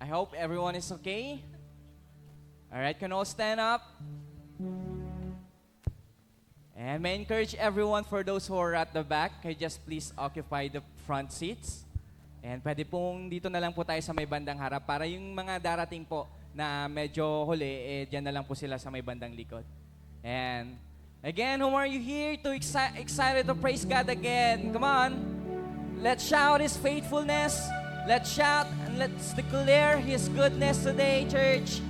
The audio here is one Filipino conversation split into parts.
I hope everyone is okay. All right, can all stand up? And may I encourage everyone, for those who are at the back, can you just please occupy the front seats? And pwede pong dito na lang po tayo sa may bandang harap para yung mga darating po na medyo huli, dyan na lang po sila sa may bandang likod. And again, whom are you here to excited to praise God again? Come on. Let's shout His faithfulness. Let's shout and let's declare His goodness today, church.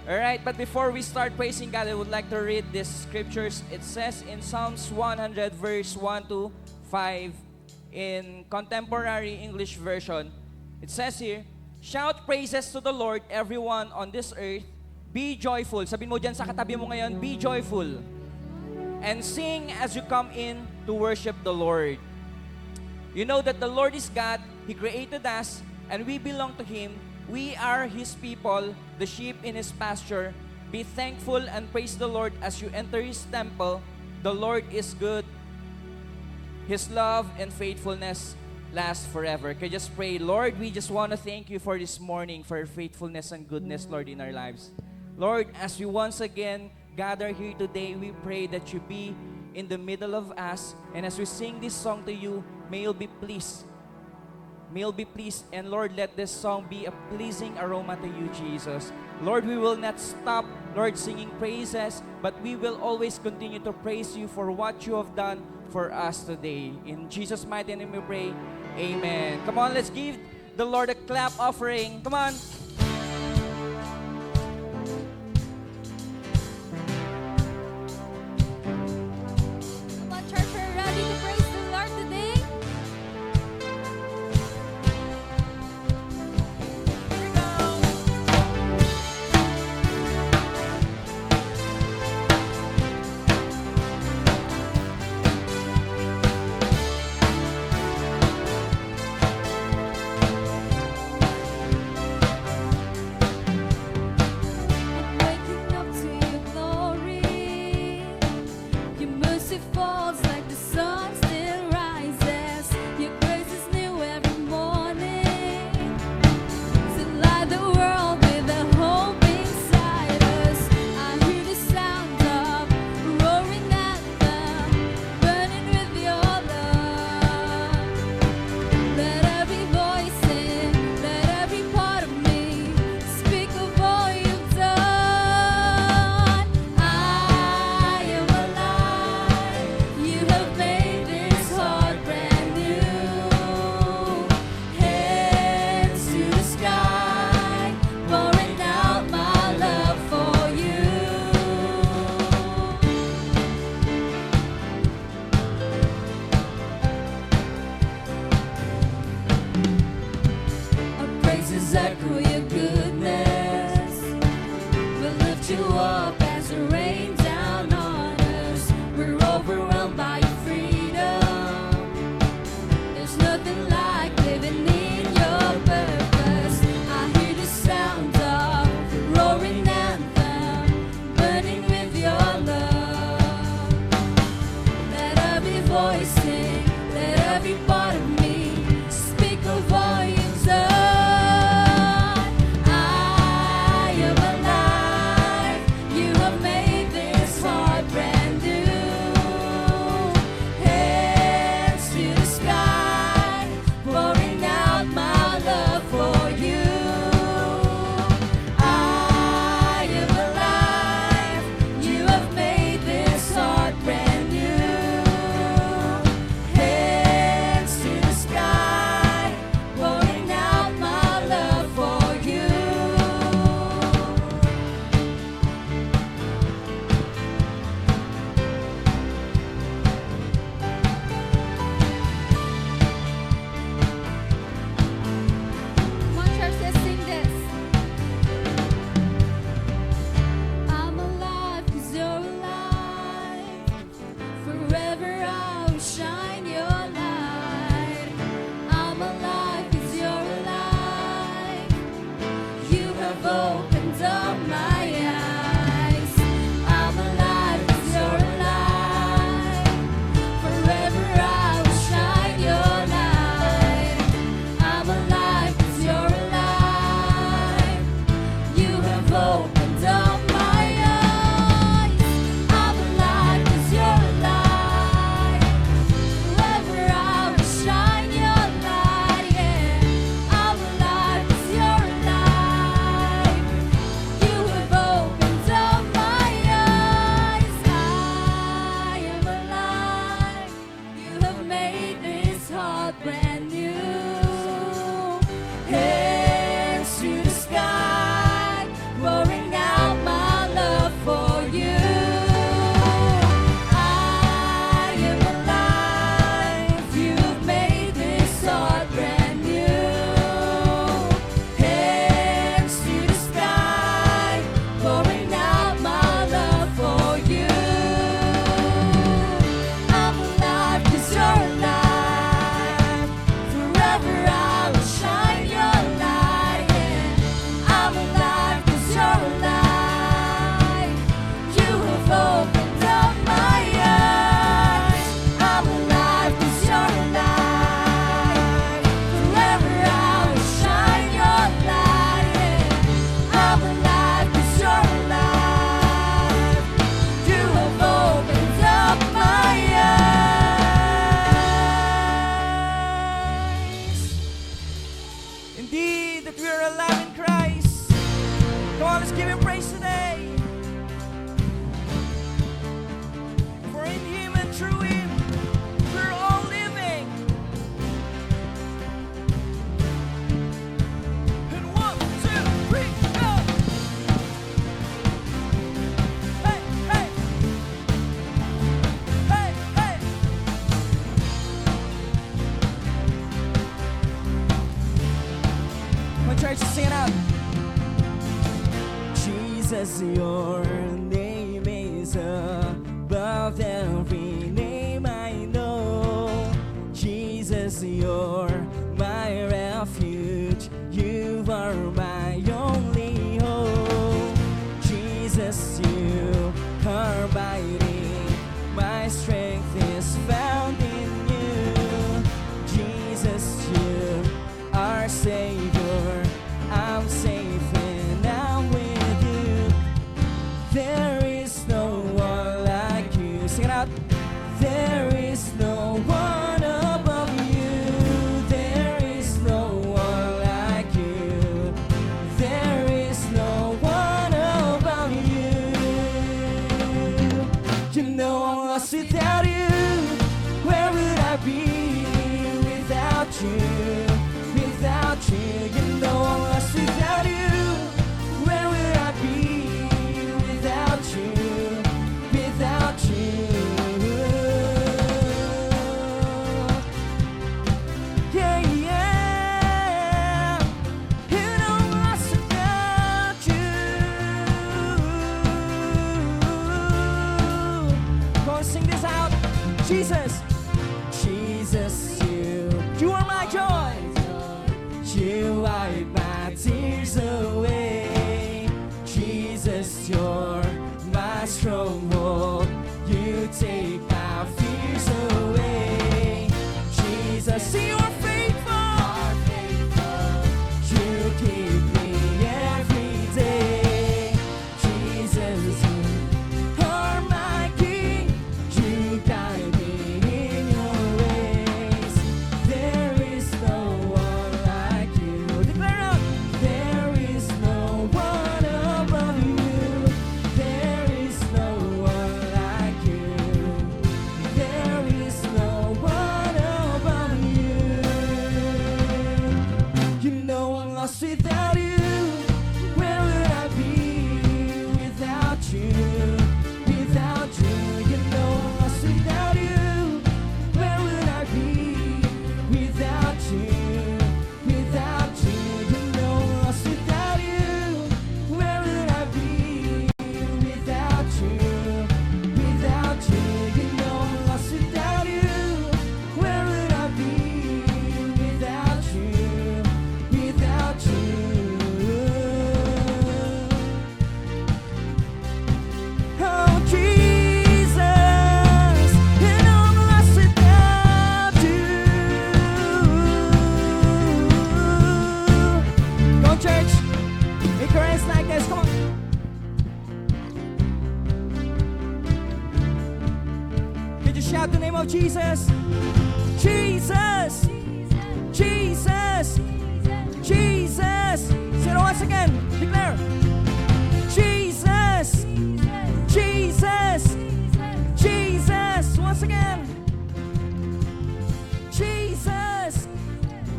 Alright, but before we start praising God, I would like to read these scriptures. It says in Psalms 100 verse 1 to 5 in Contemporary English Version. It says here, shout praises to the Lord, everyone on this earth. Be joyful. Sabihin mo dyan sa katabi mo ngayon, be joyful. And sing as you come in to worship the Lord. You know that the Lord is God. He created us and we belong to Him. We are His people, the sheep in His pasture. Be thankful and praise the Lord as you enter His temple. The Lord is good. His love and faithfulness last forever. Can you just pray, Lord, we just want to thank You for this morning, for Your faithfulness and goodness, Lord, in our lives. Lord, as we once again gather here today, we pray that You be in the middle of us. And as we sing this song to You, may You be pleased. May You be pleased, and Lord, let this song be a pleasing aroma to You, Jesus. Lord, we will not stop, Lord, singing praises, but we will always continue to praise You for what You have done for us today. In Jesus' mighty name we pray, amen. Come on, let's give the Lord a clap offering. Come on. Come on, church, we're ready to praise the Lord today. Waking up to Your glory, Your mercy falls like the sun still rises. Your grace is new every morning. To light the world with a hope inside us. I hear the sound of roaring anthem, burning with Your love. Let every voice sing, let every part of me speak of all You've done. I am alive. You have made this heart brand new. Hands to the sky, pouring out my love for You. Our praises echo Your goodness. We'll lift You up as it rain down on us. We're overwhelmed by Your freedom. There's nothing like living in Your purpose. I hear the sound of roaring anthem, burning with Your love. Let every voice sing, let every part of me speak of all You've done. I am alive. You have made this heart brand new. Hands to the sky, pouring out my love for You. I am alive. You have made this heart brand new. Hands to the sky, pouring out my love for You. Come on, church, let's sing this. I'm alive 'cause You're alive. Forever I will shine Your light. I'm alive 'cause You're alive. You have opened up my eyes. I'm alive 'cause You're alive. Forever I will shine Your light. I'm alive Jesus, your name is above every name I know. Jesus, you're my refuge. You are my only hope. Jesus, you are mighty. My strength is found in you. Jesus, you are Savior. I'm safe and I'm with you. There is no one like you. Sing it out. There is no one above you. There is no one like you. There is no one above you. You know I'm lost without you. Where would I be without you? Without you, you know I'm lost without you. Where would I be without you? Without you. Yeah, yeah. You know I'm lost without you. Go and sing this out. Jesus, Jesus, you are my joy. You wipe my tears away. Jesus, you're my stronghold. You take my fears away. Jesus, you are faithful. You keep me every day. Jesus, you are my King. You guide me in your ways. There is no one like you. Declare out. There is no one above you. There is no one like you. There is no one above you. You know I'm lost without you. Where would I be without you? Without you, you know I'm lost without you. Where would I be without you? Without you, you know I'm lost without you. Where would I be without you? Without you, you know I'm lost without you. Where would I be without you? Without you. Oh Jesus, you know I'm lost without you. Go church, encourage like this, come on. Could you shout the name of Jesus? Jesus, Jesus, Jesus. Say it once again, declare. Jesus, Jesus, Jesus. Once again. Jesus,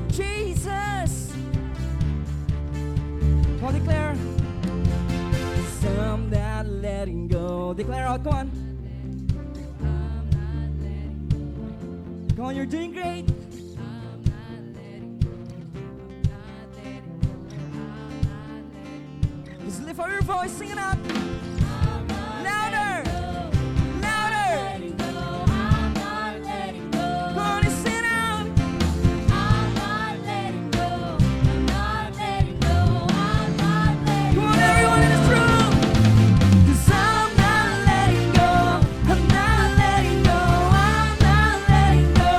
Jesus. Come on, declare. I'm not letting go. Declare out, come on. Come on, you're doing great. Just lift up your voice, sing it out. Louder, louder. Come on and sing it out. Come on, everyone in this room. 'Cause I'm not letting go. I'm not letting go. I'm not letting go.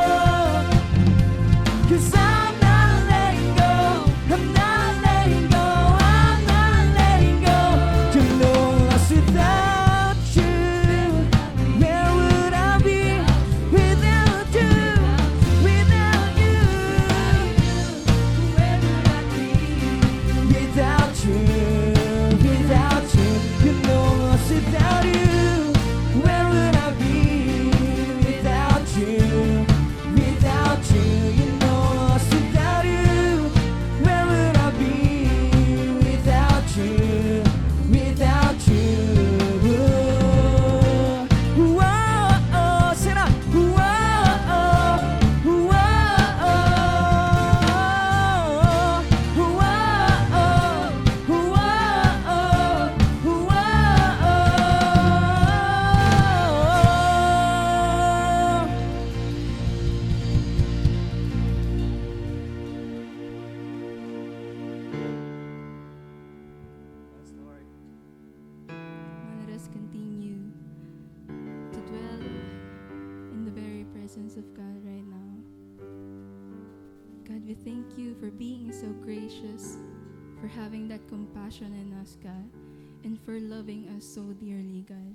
'Cause I'm not letting go. I'm not letting go. I'm not letting go. You know I'm lost presence of God right now. God, we thank you for being so gracious, for having that compassion in us, God, and for loving us so dearly, God.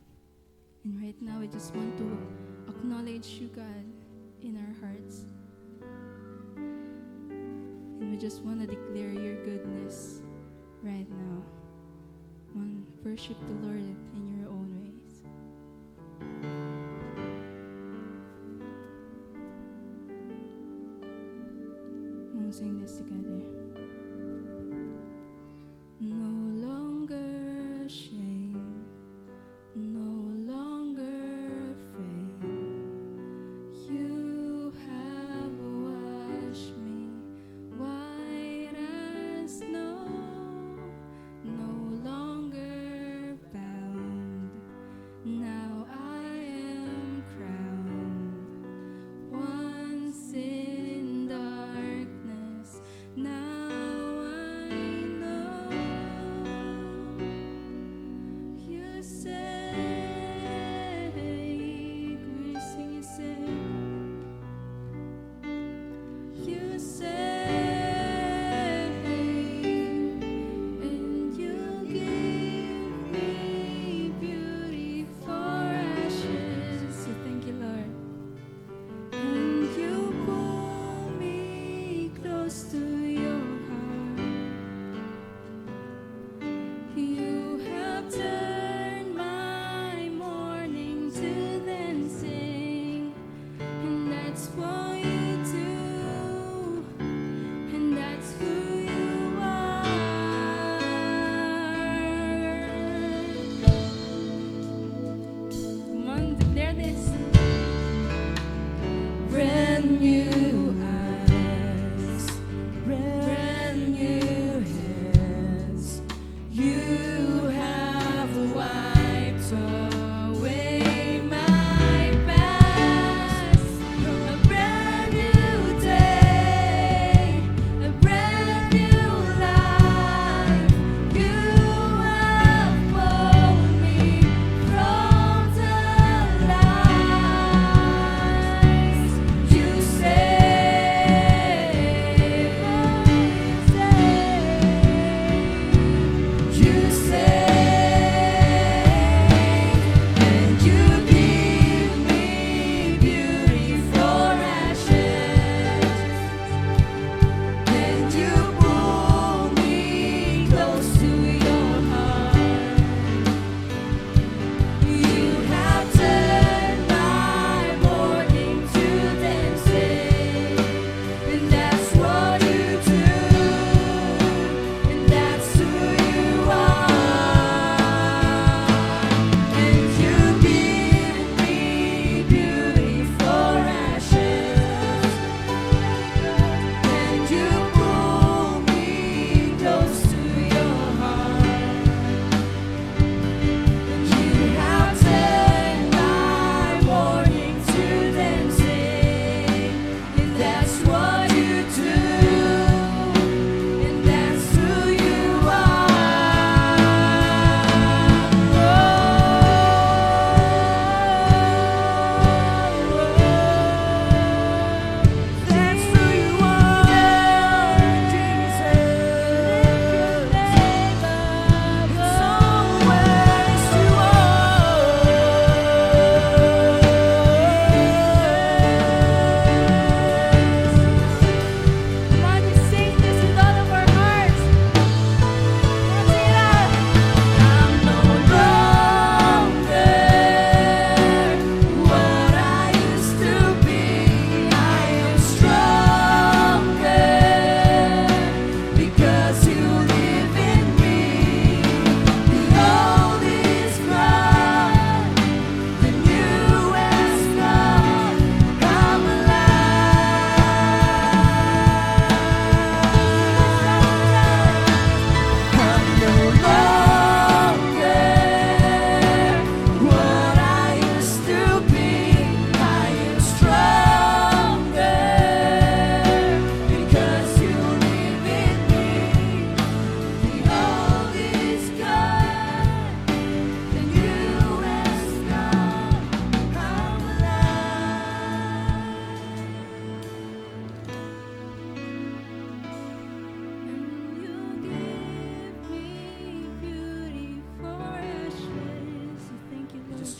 And right now, we just want to acknowledge you, God, in our hearts. And we just want to declare your goodness right now. Worship the Lord in your own ways. We'll sing this together. No longer shame, no longer afraid. You have washed me white as snow. No longer bound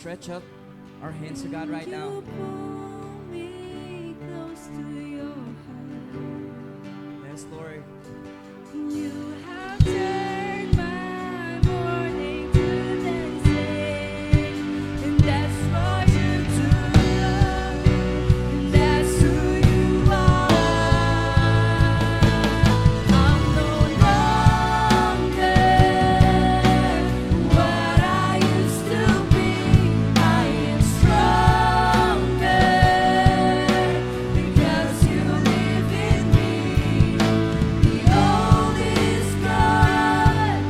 stretch out our hands to God right now. You pull me close to your heart. Yes, Lord. You have turned my mourning to dancing, and that's for you to love me, and that's who you are. I'm no longer what I used to be. I am stronger because you live in me. The old is gone,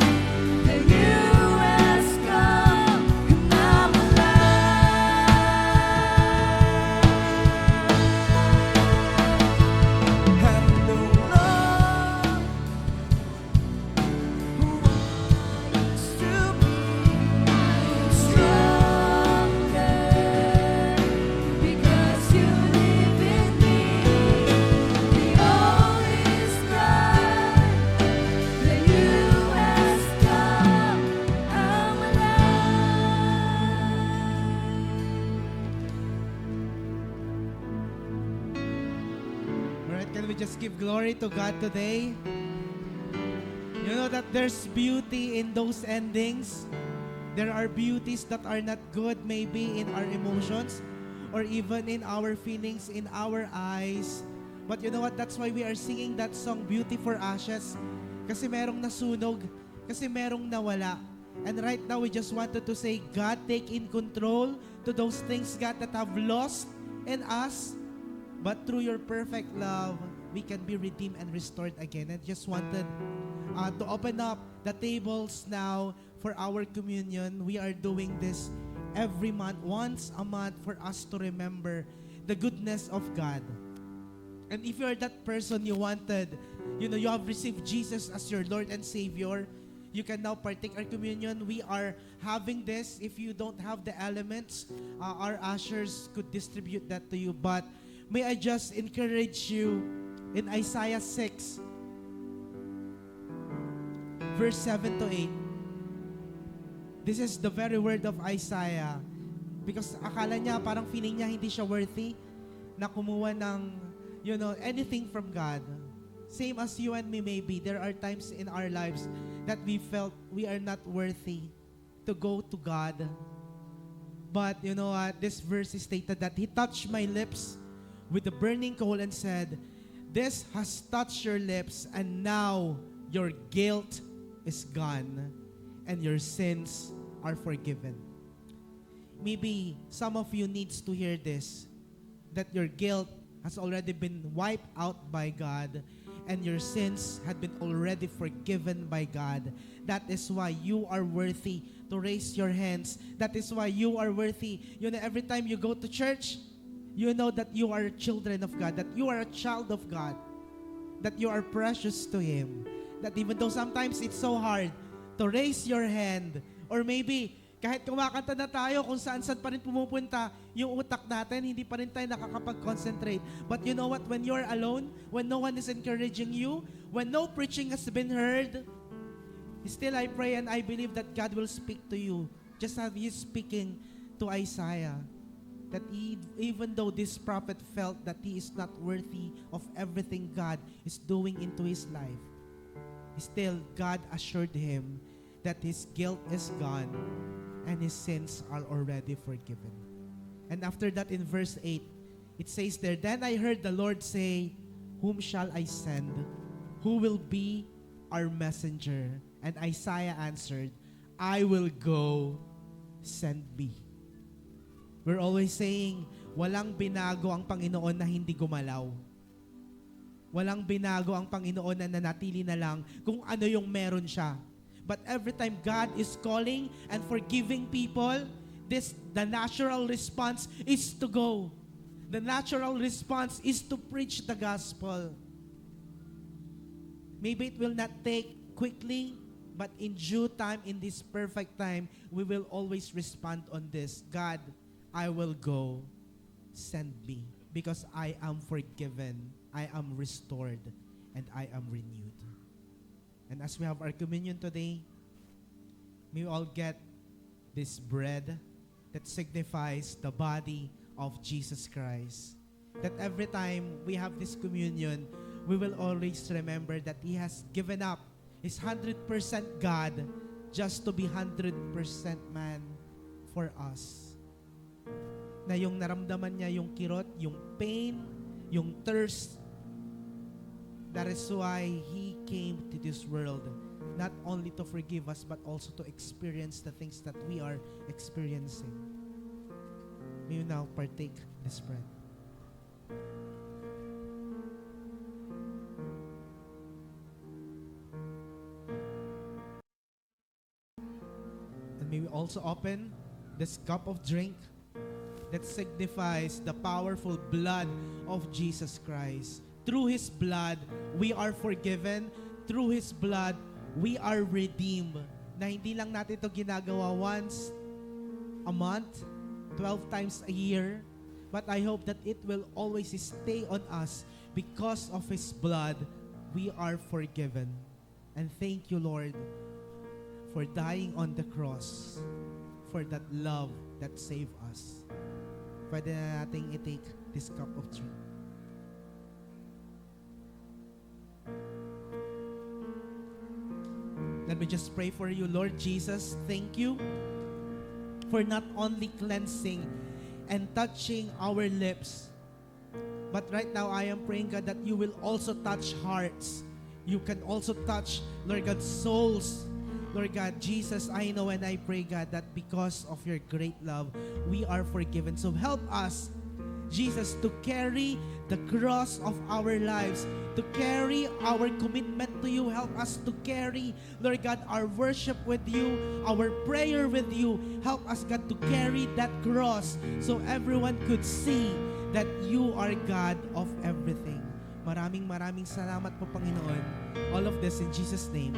the new has come, and I'm Alright, can we just give glory to God today? You know that there's beauty in those endings. There are beauties that are not good maybe in our emotions or even in our feelings, in our eyes. But you know what? That's why we are singing that song, Beauty for Ashes. Kasi merong nasunog. Kasi merong nawala. And right now, we just wanted to say, God, take in control to those things, God, that have lost in us. But through your perfect love, we can be redeemed and restored again. And just wanted to open up the tables now for our communion. We are doing this every month, once a month, for us to remember the goodness of God. And if you're that person you wanted, you have received Jesus as your Lord and Savior, you can now partake our communion. We are having this. If you don't have the elements, our ushers could distribute that to you. But may I just encourage you in Isaiah 6, verse 7 to 8. This is the very word of Isaiah. Because akala niya, parang feeling niya hindi siya worthy na kumuha ng, anything from God. Same as you and me maybe, there are times in our lives that we felt we are not worthy to go to God. But this verse is stated that He touched my lips with a burning coal and said, "This has touched your lips, and now your guilt is gone and your sins are forgiven." Maybe some of you needs to hear this, that your guilt has already been wiped out by God and your sins had been already forgiven by God. That is why you are worthy to raise your hands. That is why you are worthy. Every time you go to church, you know that you are children of God, that you are a child of God, that you are precious to Him. That even though sometimes it's so hard to raise your hand, or maybe kahit kumakanta na tayo, kung saan-saan pa rin pumupunta yung utak natin, hindi pa rin tayo nakakapag-concentrate. But you know what? When you're alone, when no one is encouraging you, when no preaching has been heard, still I pray and I believe that God will speak to you. Just as He is speaking to Isaiah. That even though this prophet felt that he is not worthy of everything God is doing into his life, still God assured him that his guilt is gone and his sins are already forgiven. And after that, in verse 8, it says there, "Then I heard the Lord say, Whom shall I send? Who will be our messenger?" And Isaiah answered, "I will go, send me." We're always saying, walang binago ang Panginoon na hindi gumalaw. Walang binago ang Panginoon na nanatili na lang kung ano yung meron siya. But every time God is calling and forgiving people, the natural response is to go. The natural response is to preach the gospel. Maybe it will not take quickly, but in due time, in this perfect time, we will always respond on this. God, I will go, send me, because I am forgiven, I am restored, and I am renewed. And as we have our communion today, may we all get this bread that signifies the body of Jesus Christ. That every time we have this communion, we will always remember that He has given up His 100% God just to be 100% man for us. Na yung naramdaman niya yung kirot, yung pain, yung thirst. That is why He came to this world, not only to forgive us, but also to experience the things that we are experiencing. May you now partake this bread. And may we also open this cup of drink that signifies the powerful blood of Jesus Christ. Through His blood, we are forgiven. Through His blood, we are redeemed. Na hindi lang natin ito ginagawa once a month, 12 times a year, but I hope that it will always stay on us. Because of His blood, we are forgiven. And thank you, Lord, for dying on the cross, for that love that saved us. Pwede na nating i-take this cup of drink. Let me just pray for you, Lord Jesus. Thank you for not only cleansing and touching our lips, but right now I am praying, God, that you will also touch hearts. You can also touch, Lord God, souls. Lord God, Jesus, I know and I pray, God, that because of your great love, we are forgiven. So help us, Jesus, to carry the cross of our lives, to carry our commitment to you. Help us to carry, Lord God, our worship with you, our prayer with you. Help us, God, to carry that cross so everyone could see that you are God of everything. Maraming salamat po, Panginoon. All of this in Jesus' name.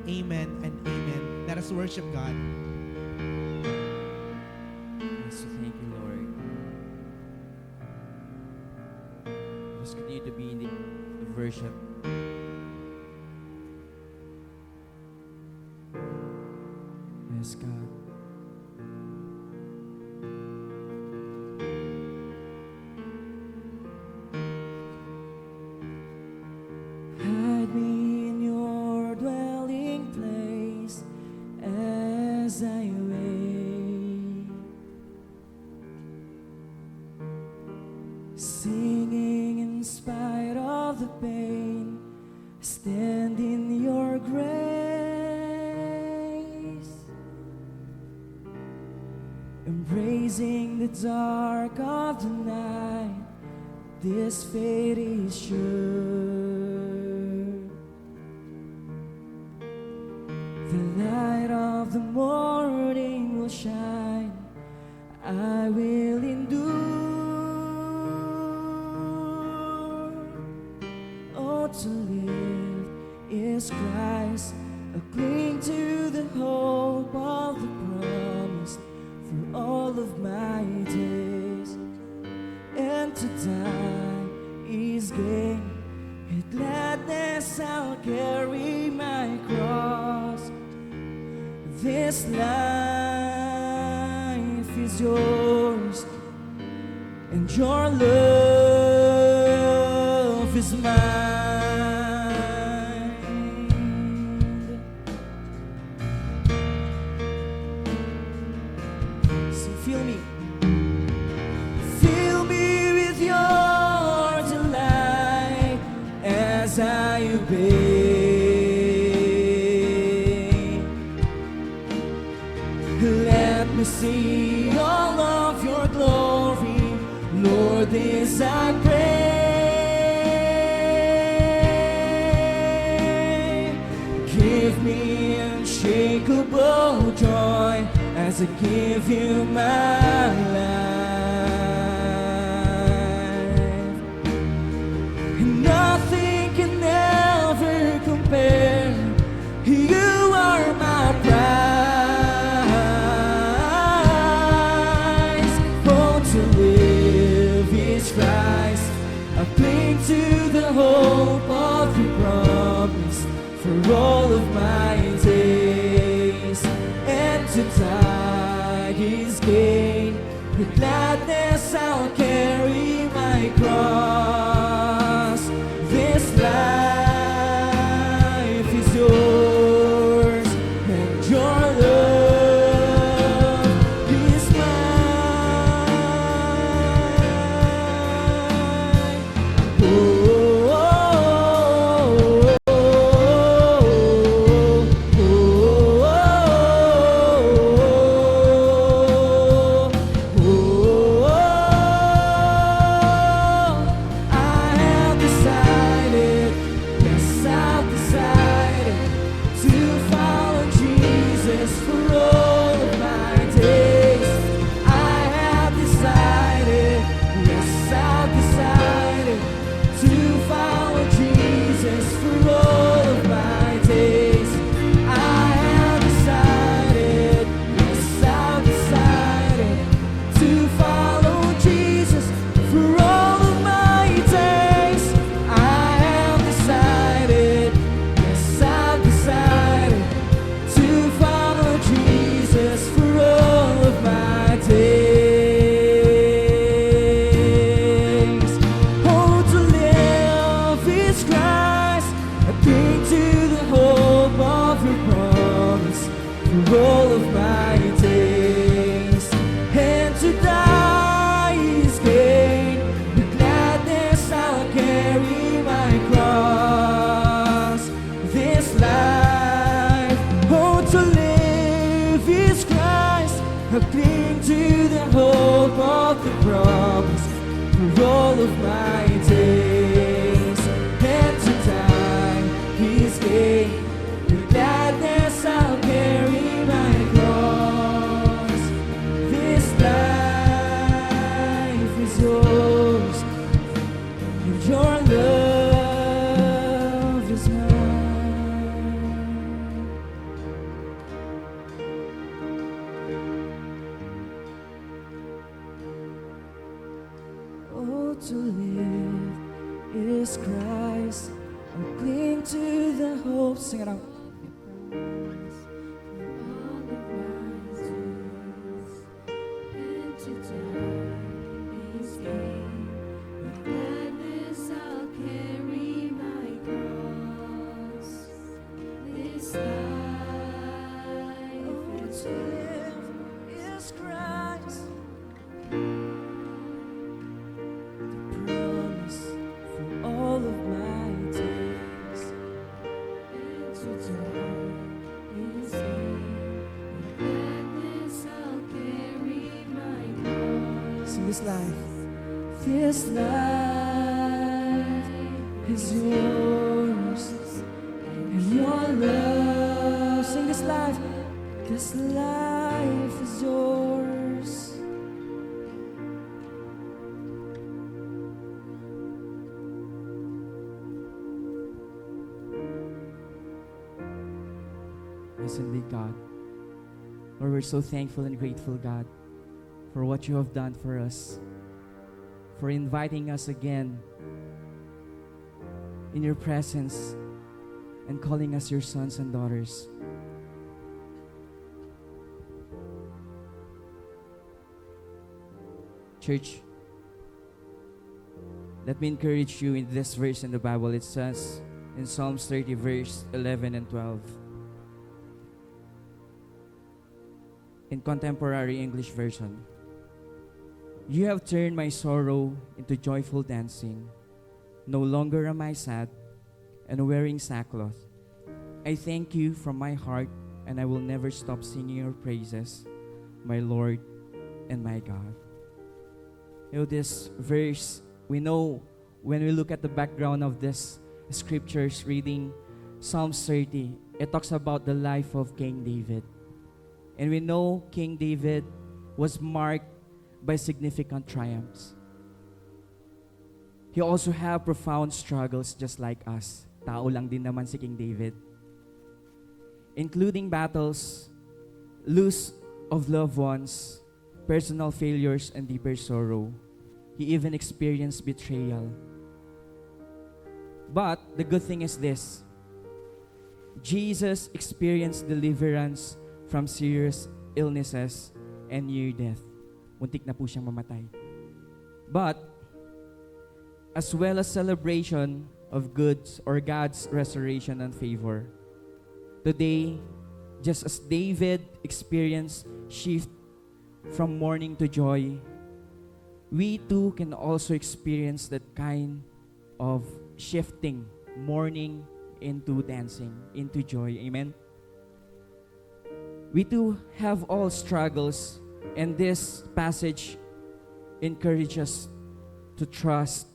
Amen and amen. Let us worship God. Yes, thank you, Lord. Just continue to be in the worship. Yes, God. Hide me in your dwelling place as I wait, singing in spite of the pain. Stand in your grace, embracing the dark of the night. This fate is sure. The light of the morning will shine. I will endure. Oh, to live is Christ. I cling to the hope of the promise for all of my days. And to die is gain. With gladness I'll carry my cross. This life is yours, and your love is mine. So feel me. Fill me with your delight as I obey. Let me see all of your glory, Lord, this I pray. Give me unshakable joy as I give you my life. Nothing can ever compare. You are my prize. Oh, to live is Christ. I cling to the hope of your promise for all of my days. And to die is gain. With gladness I'll carry my cross. This life is yours, and your love is mine. Oh, oh, oh, oh, I have decided, yes, I've decided to follow Jesus for all of my days. I have decided, yes, I've decided to follow Jesus for all of my days. I have decided, yes, I've decided to follow Jesus for all of my days. I have decided, yes, I've decided to follow Jesus for all of my days. Oh, to live is Christ, I cling to the hope of your promise for all of my days. And to die is gain, with gladness I'll carry my cross. This life, oh, to live is Christ, I cling to the hope of the promise for all of my days. And to die is gain, with gladness I'll carry my cross. This life is yours, and your love is mine. Oh, to live is Christ, I cling to the hope. Sing it out. To live is Christ, the promise for all of my days. And to die is gain. Sing this life. This life is yours, and your love. Sing this life. This life is yours. Yes, indeed, God. Lord, we're so thankful and grateful, God, for what you have done for us, for inviting us again in your presence and calling us your sons and daughters. Church, let me encourage you in this verse in the Bible. It says in Psalms 30, verse 11 and 12. In Contemporary English Version. You have turned my sorrow into joyful dancing. No longer am I sad and wearing sackcloth. I thank you from my heart, and I will never stop singing your praises, my Lord and my God. You know, this verse, we know when we look at the background of this scriptures reading Psalms 30, it talks about the life of King David. And we know King David was marked by significant triumphs. He also had profound struggles just like us. Tao lang din naman si King David. Including battles, loss of loved ones, personal failures, and deeper sorrow. He even experienced betrayal. But the good thing is this: Jesus experienced deliverance from serious illnesses and near death. muntik na po siyang mamatay. But, as well as celebration of goods or God's restoration and favor, today, just as David experienced shift from mourning to joy, we too can also experience that kind of shifting, mourning into dancing, into joy. Amen? We too have all struggles, and this passage encourages us to trust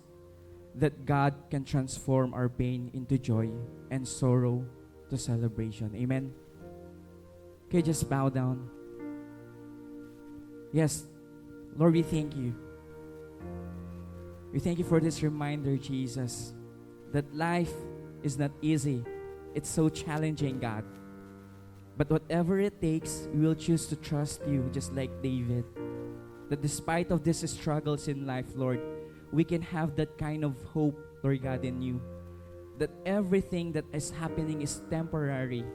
that God can transform our pain into joy and sorrow to celebration. Amen? Okay, just bow down. Yes, Lord, we thank you. We thank you for this reminder, Jesus, that life is not easy. It's so challenging, God. But whatever it takes, we will choose to trust you, just like David. That despite of these struggles in life, Lord, we can have that kind of hope, Lord God, in you. That everything that is happening is temporary.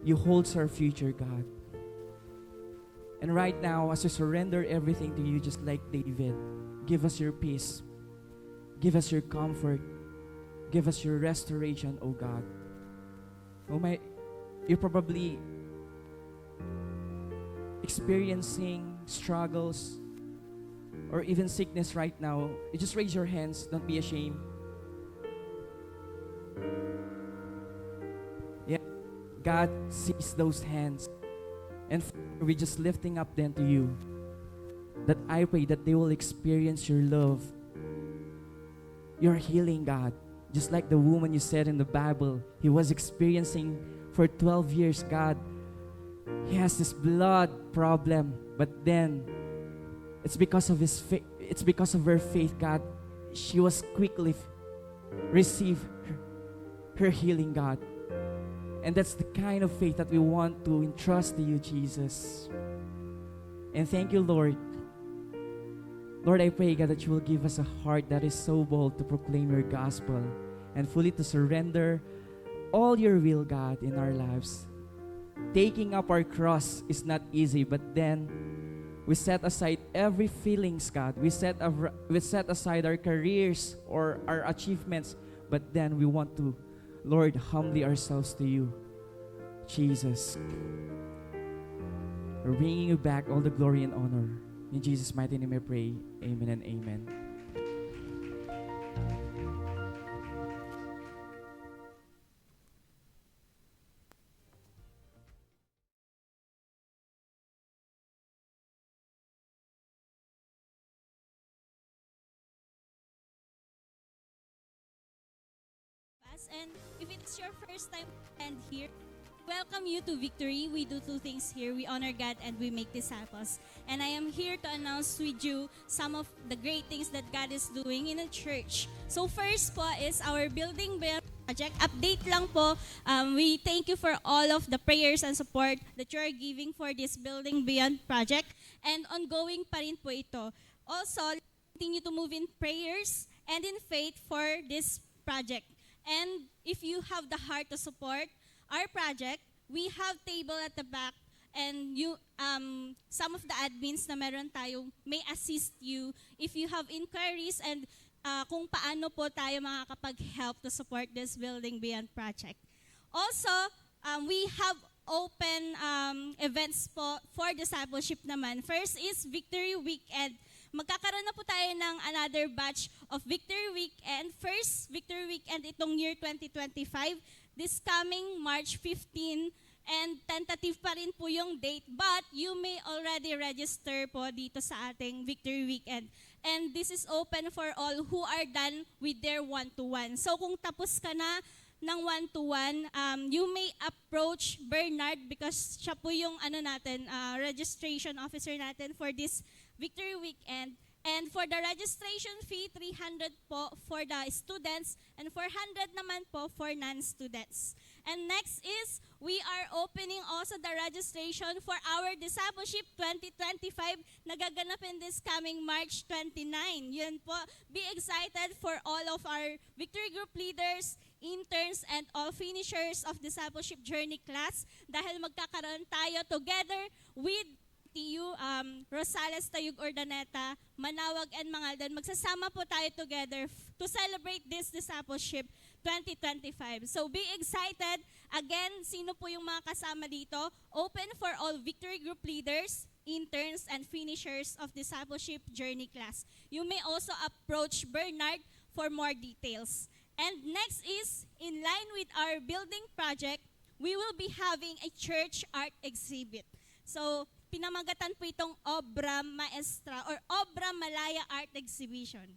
You hold our future, God. And right now, as we surrender everything to you, just like David, give us your peace. Give us your comfort. Give us your restoration, O God. Oh my, you're probably experiencing struggles or even sickness right now. You just raise your hands. Don't be ashamed. Yeah, God sees those hands. And we're just lifting up them to you. That I pray that they will experience your love, your healing, God. Just like the woman you said in the Bible, he was experiencing for 12 years, God. He has this blood problem, but then it's because of his faith. It's because of her faith, God. She was quickly receive her healing, God. And that's the kind of faith that we want to entrust to you, Jesus. And thank you, Lord. Lord, I pray, God, that you will give us a heart that is so bold to proclaim your gospel and fully to surrender all your will, God, in our lives. Taking up our cross is not easy, but then we set aside every feelings, God. We set aside our careers or our achievements, but then we want to, Lord, humbly ourselves to you, Jesus. We're bringing you back all the glory and honor. In Jesus' mighty name I pray. Amen and amen. And if it's your first time and here, welcome you to Victory. We do two things here. We honor God and we make disciples. And I am here to announce with you some of the great things that God is doing in the church. So first po is our Building Beyond project. Update lang po. We thank you for all of the prayers and support that you are giving for this Building Beyond project. And ongoing pa rin po ito. Also, continue to move in prayers and in faith for this project. And if you have the heart to support our project, we have table at the back, and you some of the admins na meron tayo may assist you if you have inquiries and kung paano po tayo makakapag-help to support this Building Beyond project. Also, we have open events po for discipleship naman. First is Victory Weekend. Magkakaroon na po tayo ng another batch of Victory Weekend. First Victory Weekend itong year 2025. This coming March 15. And tentative pa rin po yung date. But you may already register po dito sa ating Victory Weekend. And this is open for all who are done with their one-to-one. So kung tapos ka na ng one-to-one, you may approach Bernard because siya po yung registration officer natin for this Victory Weekend. And for the registration fee, 300 po for the students and 400 naman po for non-students. And next is, we are opening also the registration for our Discipleship 2025 nagaganapin this coming March 29. Yun po, be excited for all of our Victory Group leaders, interns, and all finishers of Discipleship Journey class dahil magkakaroon tayo together with TU, Rosales, Tayug, Urdaneta, Manawag, and Mangaldan, magsasama po tayo together to celebrate this Discipleship 2025. So be excited. Again, sino po yung mga kasama dito? Open for all Victory Group leaders, interns, and finishers of Discipleship Journey class. You may also approach Bernard for more details. And next is, in line with our building project, we will be having a church art exhibit. So, pinamagatan po itong Obra Maestra or Obra Malaya Art Exhibition.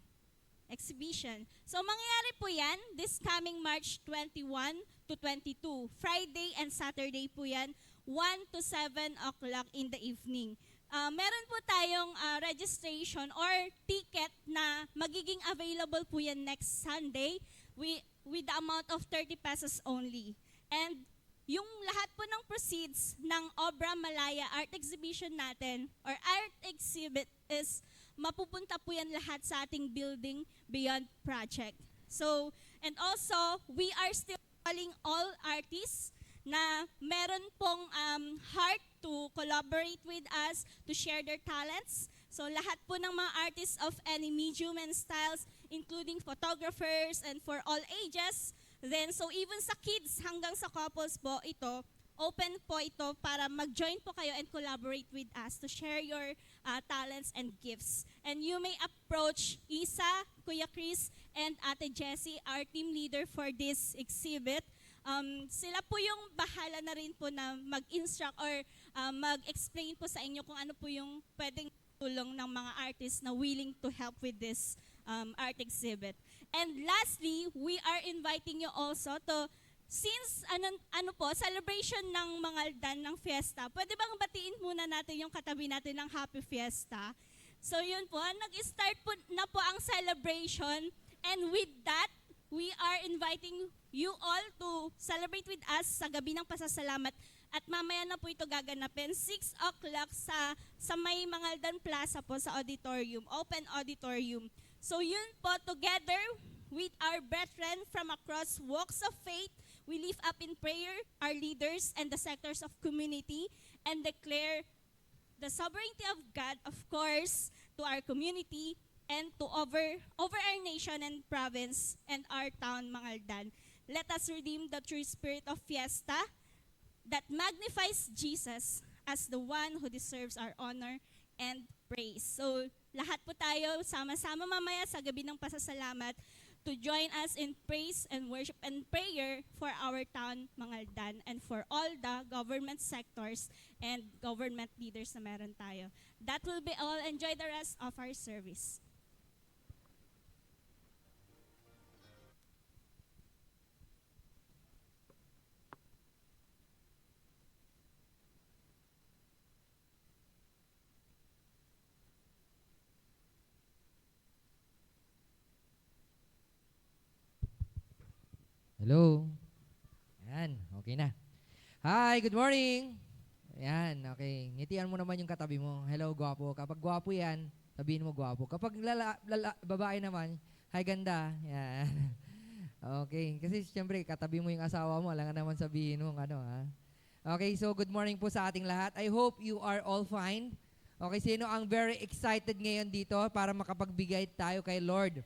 So, mangyayari po yan this coming March 21 to 22. Friday and Saturday po yan, 1 to 7 o'clock in the evening. Meron po tayong registration or ticket na magiging available po yan next Sunday with the amount of 30 pesos only. And yung lahat po ng proceeds ng Obra Malaya Art Exhibition natin or art exhibit is mapupunta po yan lahat sa ating Building Beyond project. So, and also, we are still calling all artists na meron pong heart to collaborate with us, to share their talents. So lahat po ng mga artists of any medium and styles, including photographers and for all ages. Then, so even sa kids hanggang sa couples po, ito, open po ito para mag-join po kayo and collaborate with us to share your talents and gifts. And you may approach Isa, Kuya Chris, and Ate Jessie, our team leader for this exhibit. Sila po yung bahala na rin po na mag-instruct or mag-explain po sa inyo kung ano po yung pwedeng tulong ng mga artists na willing to help with this art exhibit. And lastly, we are inviting you also to, since celebration ng Mangaldan ng fiesta, pwede bang batiin muna natin yung katabi natin ng Happy Fiesta? So yun po, nag-start po na po ang celebration, and with that, we are inviting you all to celebrate with us sa gabi ng pasasalamat. At mamaya na po ito gaganapin, 6 o'clock sa may Mangaldan Plaza po sa auditorium, open auditorium. So yun po, together with our brethren from across walks of faith, we lift up in prayer our leaders and the sectors of community and declare the sovereignty of God, of course, to our community and to over our nation and province and our town, Mangaldan. Let us redeem the true spirit of fiesta that magnifies Jesus as the one who deserves our honor and praise. So, lahat po tayo sama-sama mamaya sa gabi ng pasasalamat to join us in praise and worship and prayer for our town, Mangaldan, and for all the government sectors and government leaders na meron tayo. That will be all. Enjoy the rest of our service. Hello. Ayan, okay na. Hi, good morning. Ayan, okay. Ngitian mo naman yung katabi mo. Hello, gwapo. Kapag gwapo yan, sabihin mo gwapo. Kapag babae naman, hi, ganda. Ayan. Okay, kasi siyempre, katabi mo yung asawa mo, alam nga naman sabihin mo, ano, ha? Okay, so good morning po sa ating lahat. I hope you are all fine. Okay, sino ang very excited ngayon dito para makapagbigay tayo kay Lord?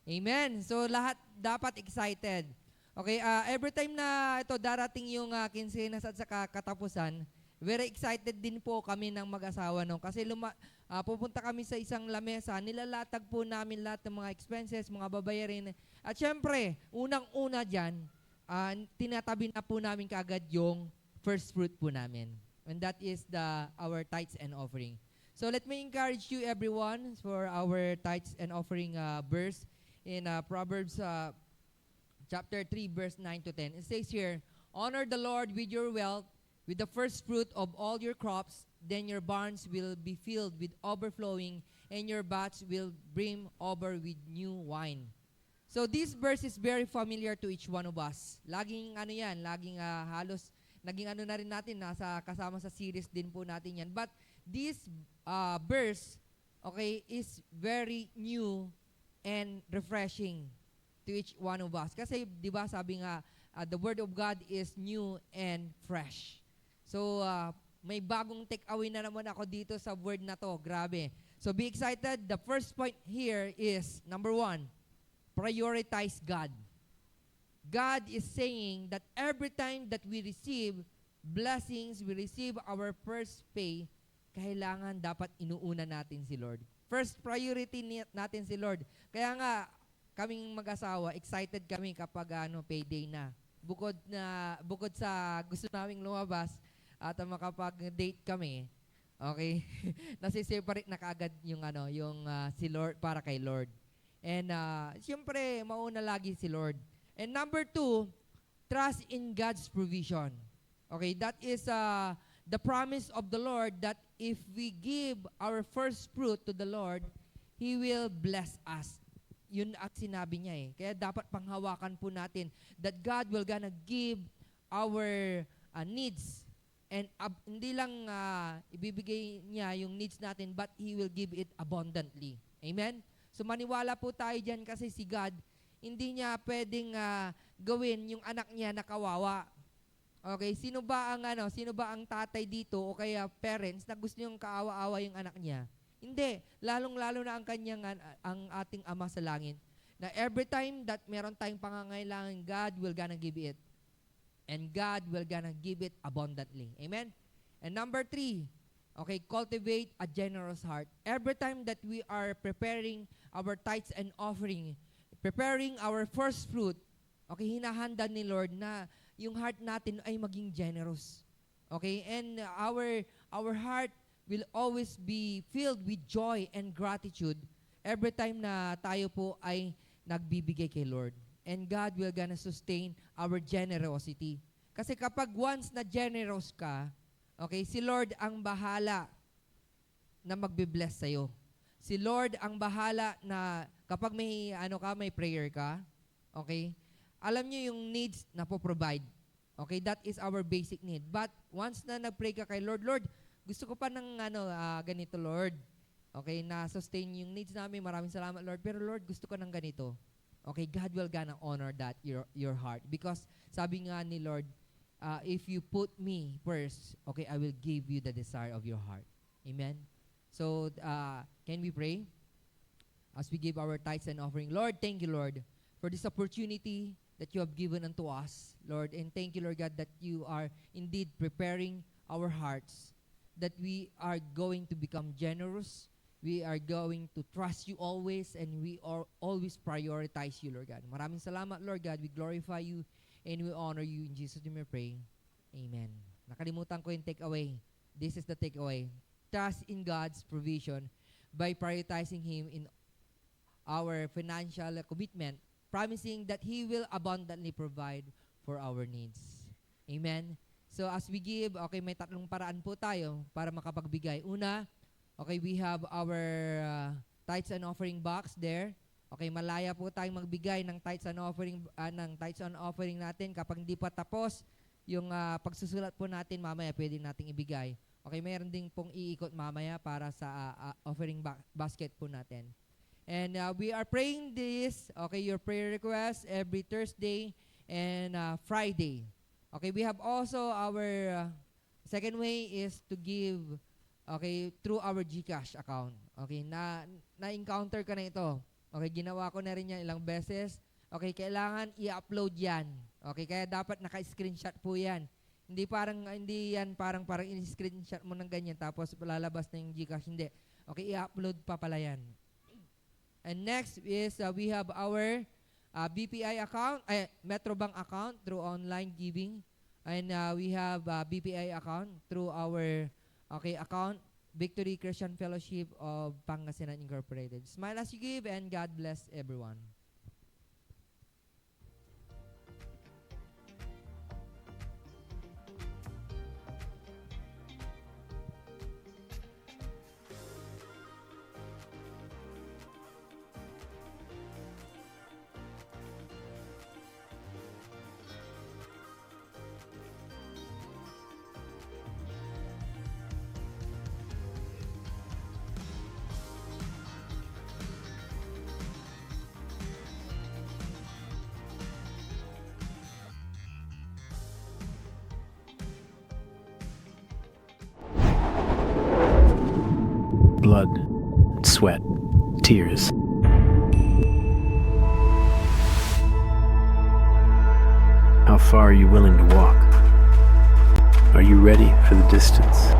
Amen. So lahat dapat excited. Okay, every time na ito darating yung kinsenas at saka katapusan, very excited din po kami ng mag-asawa no kasi pupunta kami sa isang lamesa, nilalatag po namin lahat ng mga expenses, mga babayarin. At syempre, unang-una diyan, tinatabi na po namin kaagad yung first fruit po namin. And that is our tithes and offering. So let me encourage you everyone for our tithes and offering verse in Proverbs chapter 3, verse 9 to 10. It says here, honor the Lord with your wealth, with the first fruit of all your crops, then your barns will be filled with overflowing, and your vats will brim over with new wine. So this verse is very familiar to each one of us. Laging halos, naging na rin natin, kasama sa series din po natin yan. But this verse, okay, is very new and refreshing to each one of us. Kasi, di ba, sabi nga, the Word of God is new and fresh. So, may bagong take-away na naman ako dito sa word na to. Grabe. So be excited. The first point here is, number 1, prioritize God. God is saying that every time that we receive blessings, we receive our first pay, kailangan dapat inuuna natin si Lord. First priority natin si Lord. Kaya nga, kaming mag-asawa, excited kami kapag payday na. Bukod sa gusto naming lumabas at makapag-date kami, okay? Nasi-separate na kaagad yung si Lord para kay Lord. And siyempre, mauna lagi si Lord. And number 2, trust in God's provision. Okay, that is the promise of the Lord that if we give our first fruit to the Lord, He will bless us. Yun ang sinabi niya eh. Kaya dapat panghawakan po natin that God will gonna give our needs. And hindi lang ibibigay niya yung needs natin, but He will give it abundantly. Amen? So maniwala po tayo dyan kasi si God, hindi niya pwedeng gawin yung anak niya na kawawa. Okay, sino ba ang tatay dito o kaya parents na gusto niyong kaawa-awa yung anak niya? Hindi, lalong-lalo na ang ating Ama sa langit. Na every time that meron tayong pangangailangan, God will gonna give it. And God will gonna give it abundantly. Amen? And number 3, okay, cultivate a generous heart. Every time that we are preparing our tithes and offering, preparing our first fruit, okay, hinahanda ni Lord na yung heart natin ay maging generous. Okay? And our heart will always be filled with joy and gratitude every time na tayo po ay nagbibigay kay Lord. And God will gonna sustain our generosity. Kasi kapag once na generous ka, okay, si Lord ang bahala na magbe-bless sa'yo. Si Lord ang bahala na kapag may may prayer ka, okay, alam niyo yung needs na po-provide. Okay, that is our basic need. But once na nag-pray ka kay Lord, Lord, gusto ko pa ng ganito, Lord. Okay, na-sustain yung needs namin. Maraming salamat, Lord. Pero Lord, gusto ko ng ganito. Okay, God will gonna honor that, your heart. Because sabi nga ni Lord, if you put me first, okay, I will give you the desire of your heart. Amen? So, can we pray? As we give our tithes and offering. Lord, thank you, Lord, for this opportunity that you have given unto us, Lord. And thank you, Lord God, that you are indeed preparing our hearts, that we are going to become generous, we are going to trust you always, and we are always prioritize you, Lord God. Maraming salamat, Lord God. We glorify you and we honor you. In Jesus' name we pray. Amen. Nakalimutan ko yung takeaway. This is the takeaway. Trust in God's provision by prioritizing Him in our financial commitment, promising that He will abundantly provide for our needs. Amen? So as we give, okay, may tatlong paraan po tayo para makapagbigay. Una, okay, we have our tithes and offering box there. Okay, malaya po tayong magbigay ng tithes and offering natin. Kapag hindi pa tapos yung pagsusulat po natin, mamaya pwede nating ibigay. Okay, mayroon din pong iikot mamaya para sa offering basket po natin. And we are praying this, okay, your prayer requests every Thursday and Friday. Okay, we have also our second way is to give, okay, through our GCash account. Okay, na-encounter ka na ito. Okay, ginawa ko na rin yan ilang beses. Okay, kailangan i-upload yan. Okay, kaya dapat naka-screenshot po yan. Hindi yan parang in-screenshot mo ng ganyan tapos lalabas na yung GCash. Hindi. Okay, i-upload pa pala yan. And next is we have our BPI account, Metrobank account through online giving. And we have BPI account through our account, Victory Christian Fellowship of Pangasinan Incorporated. Smile as you give and God bless everyone. blood, sweat, tears. How far are you willing to walk? Are you ready for the distance?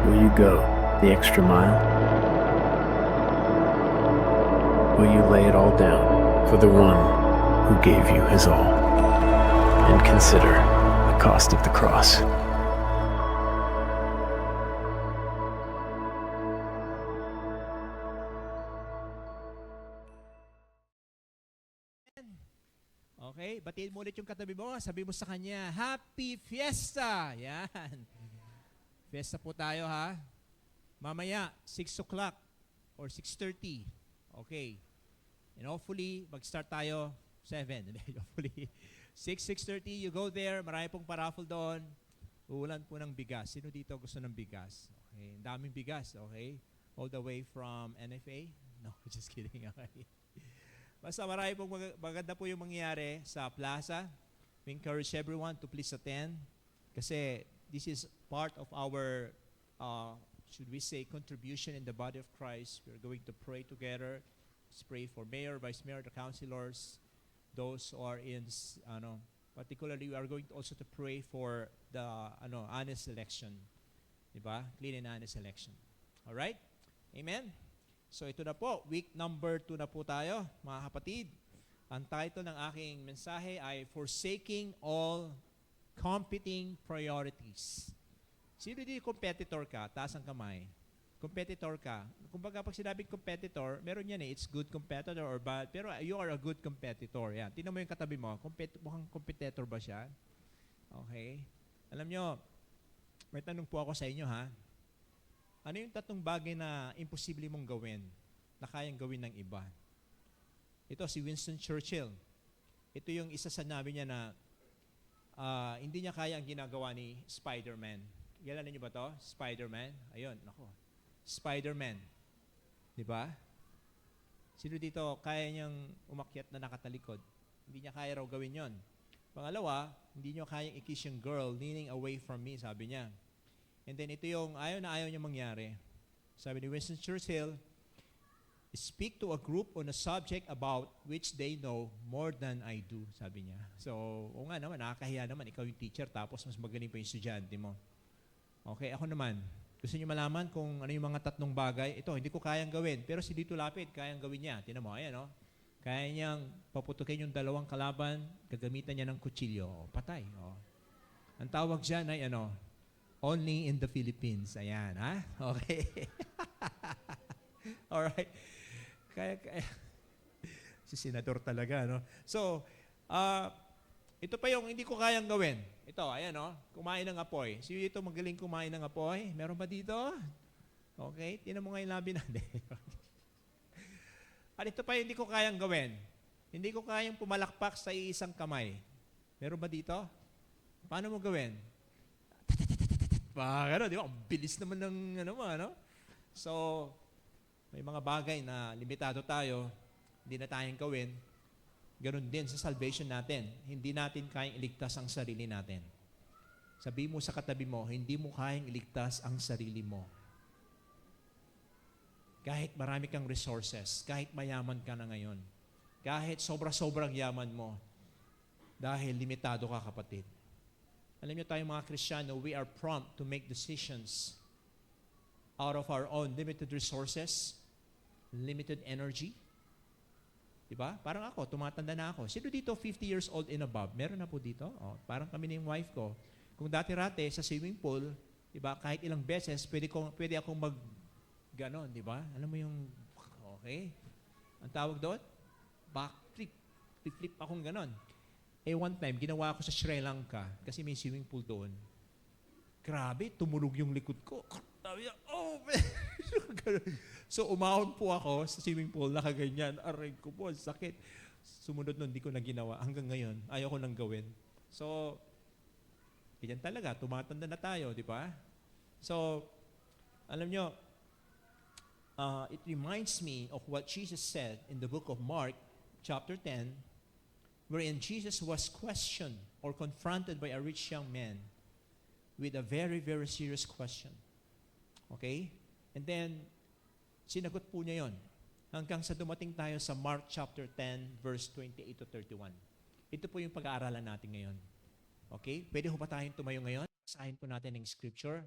Will you go the extra mile? Will you lay it all down for the one who gave you his all? And consider the cost of the cross. Okay, batiin mo ulit yung katabi mo. Sabi mo sa kanya, Happy Fiesta! Yan. Fiesta po tayo ha. Mamaya, 6 o'clock or 6:30. Okay. And hopefully, mag-start tayo 7. Hopefully, 6:30, you go there. Marami pong paraffle doon. Uulan po ng bigas. Sino dito gusto ng bigas? Okay. Ang daming bigas, okay? All the way from NFA? No, just kidding. Okay. Basta marami pong maganda po yung mangyayari sa plaza. We encourage everyone to please attend kasi this is part of our, should we say, contribution in the body of Christ. We're going to pray together. Let's pray for mayor, vice mayor, the councilors, those who are in, particularly we are going to also to pray for the honest election. Diba? Clean and honest election. Alright? Amen? So ito na po, week number 2 na po tayo, mga kapatid. Ang title ng aking mensahe ay Forsaking All Competing Priorities. Sino di competitor ka? Taas ang kamay. Competitor ka. Kumbaga pag sinabing competitor, meron yan it's good competitor or bad, pero you are a good competitor. Yan. Tingnan mo yung katabi mo, mukhang competitor ba siya? Okay. Alam nyo, may tanong po ako sa inyo ha. Ano yung 3 bagay na imposible mong gawin na kayang gawin ng iba? Ito si Winston Churchill. Ito yung isa sa nabi niya na hindi niya kaya ang ginagawa ni Spider-Man. Kilala niyo ba to? Spider-Man? Ayun, nako. Spider-Man. Di ba? Sino dito kaya niyang umakyat na nakatalikod? Hindi niya kaya raw gawin yon. Pangalawa, hindi niyo kayang i-kiss yung girl leaning away from me, sabi niya. And then ito yung ayaw na ayaw niya mangyari. Sabi ni Winston Churchill, speak to a group on a subject about which they know more than I do, sabi niya. So, o nga naman, nakakahiya naman, ikaw yung teacher tapos mas magaling pa yung estudyante mo. Okay, ako naman, gusto niyo malaman kung ano yung mga 3 bagay? Ito, hindi ko kayang gawin. Pero si Dito Lapid, kayang gawin niya. Tinan mo, ayan o. Kaya niyang paputukin yung 2 kalaban, gagamitan niya ng kutsilyo. O, patay. O. Ang tawag dyan ay only in the Philippines. Ayan, ha? Okay. Alright. Kaya, si Senador talaga, no? So, ito pa yung hindi ko kayang gawin. Ito, ayan, no? Kumain ng apoy. Sino dito magaling kumain ng apoy? Meron ba dito? Okay. Tinan mo nga yung labi natin. At ito pa yung hindi ko kayang gawin. Hindi ko kayang pumalakpak sa isang kamay. Meron ba dito? Paano mo gawin? Gano'n, di ba? Ang bilis naman ng So, may mga bagay na limitado tayo, hindi na tayong gawin. Ganon din sa salvation natin. Hindi natin kayang iligtas ang sarili natin. Sabi mo sa katabi mo, hindi mo kayang iligtas ang sarili mo. Kahit marami kang resources, kahit mayaman ka na ngayon, kahit sobra-sobrang yaman mo, dahil limitado ka, kapatid. Alam niyo tayong mga Kristiyano, we are prompt to make decisions out of our own limited resources, limited energy. Diba? Parang ako, tumatanda na ako. Sino dito 50 years old and above? Meron na po dito? Oh, parang kami ni wife ko. Kung dati-rate sa swimming pool, diba, kahit ilang beses, pwede akong ganon, diba? Alam mo yung, okay? Ang tawag doon? Backflip. Flip akong ganon. One time, ginawa ko sa Sri Lanka kasi may swimming pool doon. Grabe, tumulog yung likod ko. Sabi niya, oh, so, umahon po ako sa swimming pool, nakaganyan. Aray ko po, sakit. Sumunod nun, di ko na ginawa. Hanggang ngayon, ayaw ko nang gawin. So, ganyan talaga, tumatanda na tayo, di ba? So, alam nyo, it reminds me of what Jesus said in the book of Mark, chapter 10, wherein Jesus was questioned or confronted by a rich young man with a very, very serious question. Okay? And then, sinagot po niya yon hanggang sa dumating tayo sa Mark chapter 10, verse 28 to 31. Ito po yung pag-aaralan natin ngayon. Okay? Pwede ho ba tayong tumayo ngayon? Basahin po natin ng scripture.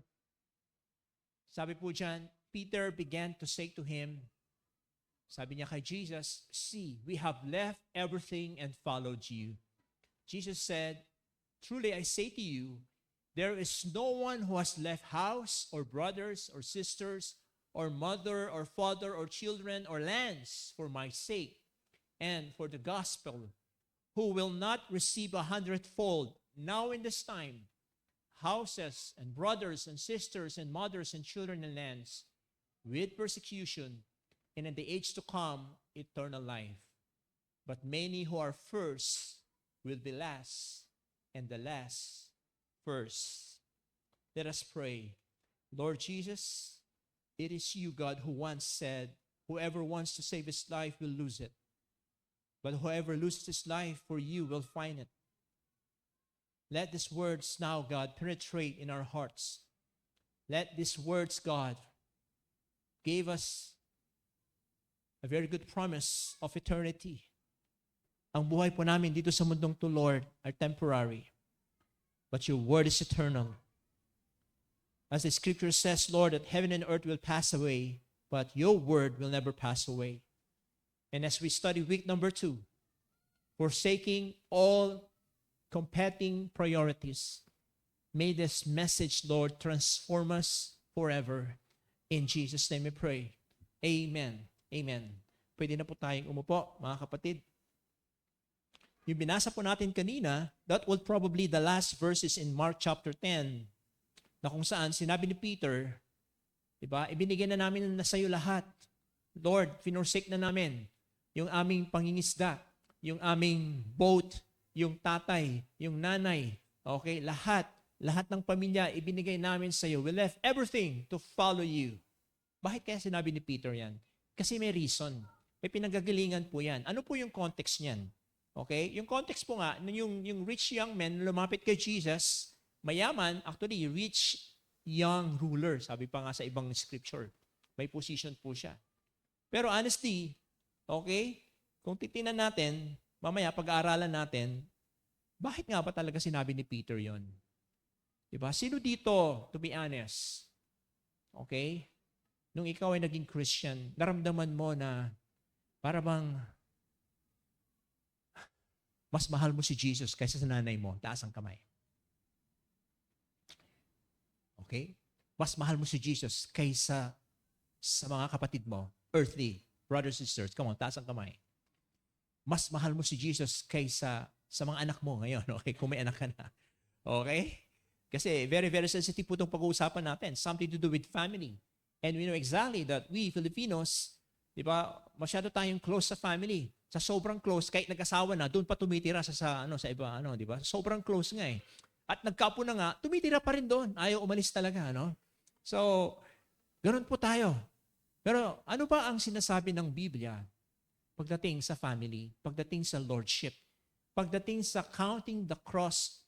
Sabi po dyan, Peter began to say to him, sabi niya kay Jesus, "See, we have left everything and followed you." Jesus said, "Truly I say to you, there is no one who has left house or brothers or sisters or mother or father or children or lands for my sake and for the gospel, who will not receive 100-fold now in this time, houses and brothers and sisters and mothers and children and lands, with persecution, and in the age to come, eternal life. But many who are first will be last, and the last first." Let us pray. Lord Jesus, it is you, God, who once said, "Whoever wants to save his life will lose it. But whoever loses his life for you will find it." Let these words now, God, penetrate in our hearts. Let these words, God, give us a very good promise of eternity. Ang buhay po namin dito sa mundong to, Lord, are temporary. But your word is eternal. As the scripture says, Lord, that heaven and earth will pass away, but your word will never pass away. And as we study week number 2, forsaking all competing priorities, may this message, Lord, transform us forever. In Jesus' name we pray. Amen. Amen. Pwede na po tayong umupo, mga kapatid. Yung binasa po natin kanina, that was probably the last verses in Mark chapter 10, na kung saan sinabi ni Peter, diba, ibinigay na namin na sa iyo lahat. Lord, finorsake na namin yung aming pangingisda, yung aming boat, yung tatay, yung nanay, okay, lahat ng pamilya, ibinigay namin sa iyo. We left everything to follow you. Bakit kaya sinabi ni Peter yan? Kasi may reason. May pinanggagalingan po yan. Ano po yung context niyan? Okay? Yung context po nga, yung rich young man lumapit kay Jesus, mayaman, actually, rich young ruler. Sabi pa nga sa ibang scripture. May position po siya. Pero honestly, okay, kung titinan natin, mamaya pag-aaralan natin, bakit nga ba talaga sinabi ni Peter yon? Diba? Sino dito, to be honest? Okay? Nung ikaw ay naging Christian, naramdaman mo na para bang mas mahal mo si Jesus kaysa sa nanay mo, taas ang kamay. Okay? Mas mahal mo si Jesus kaysa sa mga kapatid mo, earthly, brothers and sisters. Come on, taas ang kamay. Mas mahal mo si Jesus kaysa sa mga anak mo ngayon, okay? Kung may anak ka na. Okay? Kasi very, very sensitive po itong pag-uusapan natin. Something to do with family. And we know exactly that we Filipinos, di ba, masyado tayong close sa family. Sa sobrang close, kahit nag-asawa na, doon pa tumitira sa iba, di ba? Sobrang close nga eh. At nagkapo na nga, tumitira pa rin doon. Ayaw umalis talaga, no? So, ganun po tayo. Pero ano ba ang sinasabi ng Biblia pagdating sa family, pagdating sa lordship, pagdating sa counting the cost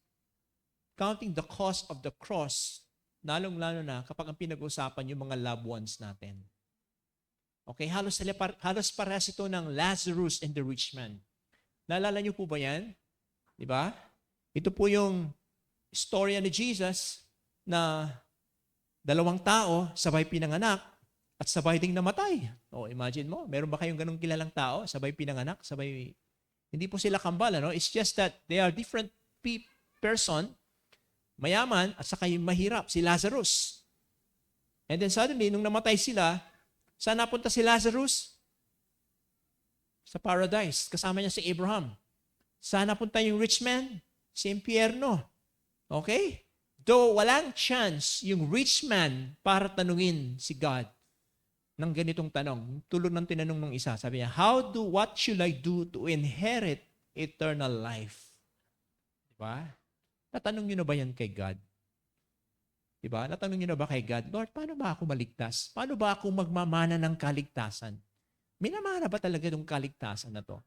of the cross, lalong-lalo na kapag ang pinag-usapan yung mga loved ones natin. Okay, halos parehas ito ng Lazarus and the rich man. Naalala niyo po ba yan? Di ba? Ito po yung istorya ni Jesus na dalawang tao sabay pinanganak at sabay ding namatay. O, imagine mo, meron ba kayong ganung kilalang tao, sabay pinanganak, sabay... Hindi po sila kambal, ano? It's just that they are different person, mayaman at saka yung mahirap, si Lazarus. And then suddenly, nung namatay sila, saan napunta si Lazarus? Sa paradise. Kasama niya si Abraham. Saan napunta yung rich man? Sa impyerno. Okay? Though walang chance yung rich man para tanungin si God ng ganitong tanong. Tulad ng tinanong ng isa. Sabi niya, what should I do to inherit eternal life? Diba? Natanong niyo na ba yan kay God? Diba? Natanong niyo na ba kay God, Lord, paano ba ako maligtas? Paano ba ako magmamana ng kaligtasan? Minamana ba talaga yung kaligtasan na to?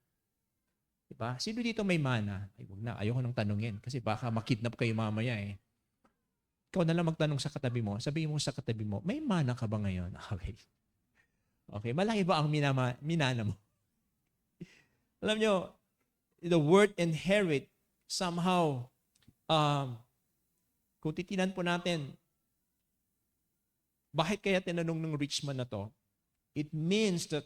Diba? Sino dito may mana? Ay, wag na. Ayoko nang tanungin kasi baka makidnap kayo mamaya eh. ikaw na lang magtanong sa katabi mo. Sabihin mo sa katabi mo, may mana ka ba ngayon? Okay. Okay, malaki ba ang minana mo? Alam nyo, the word inherit somehow, kung titinan po natin, bakit kaya tinanong ng rich man na to? It means that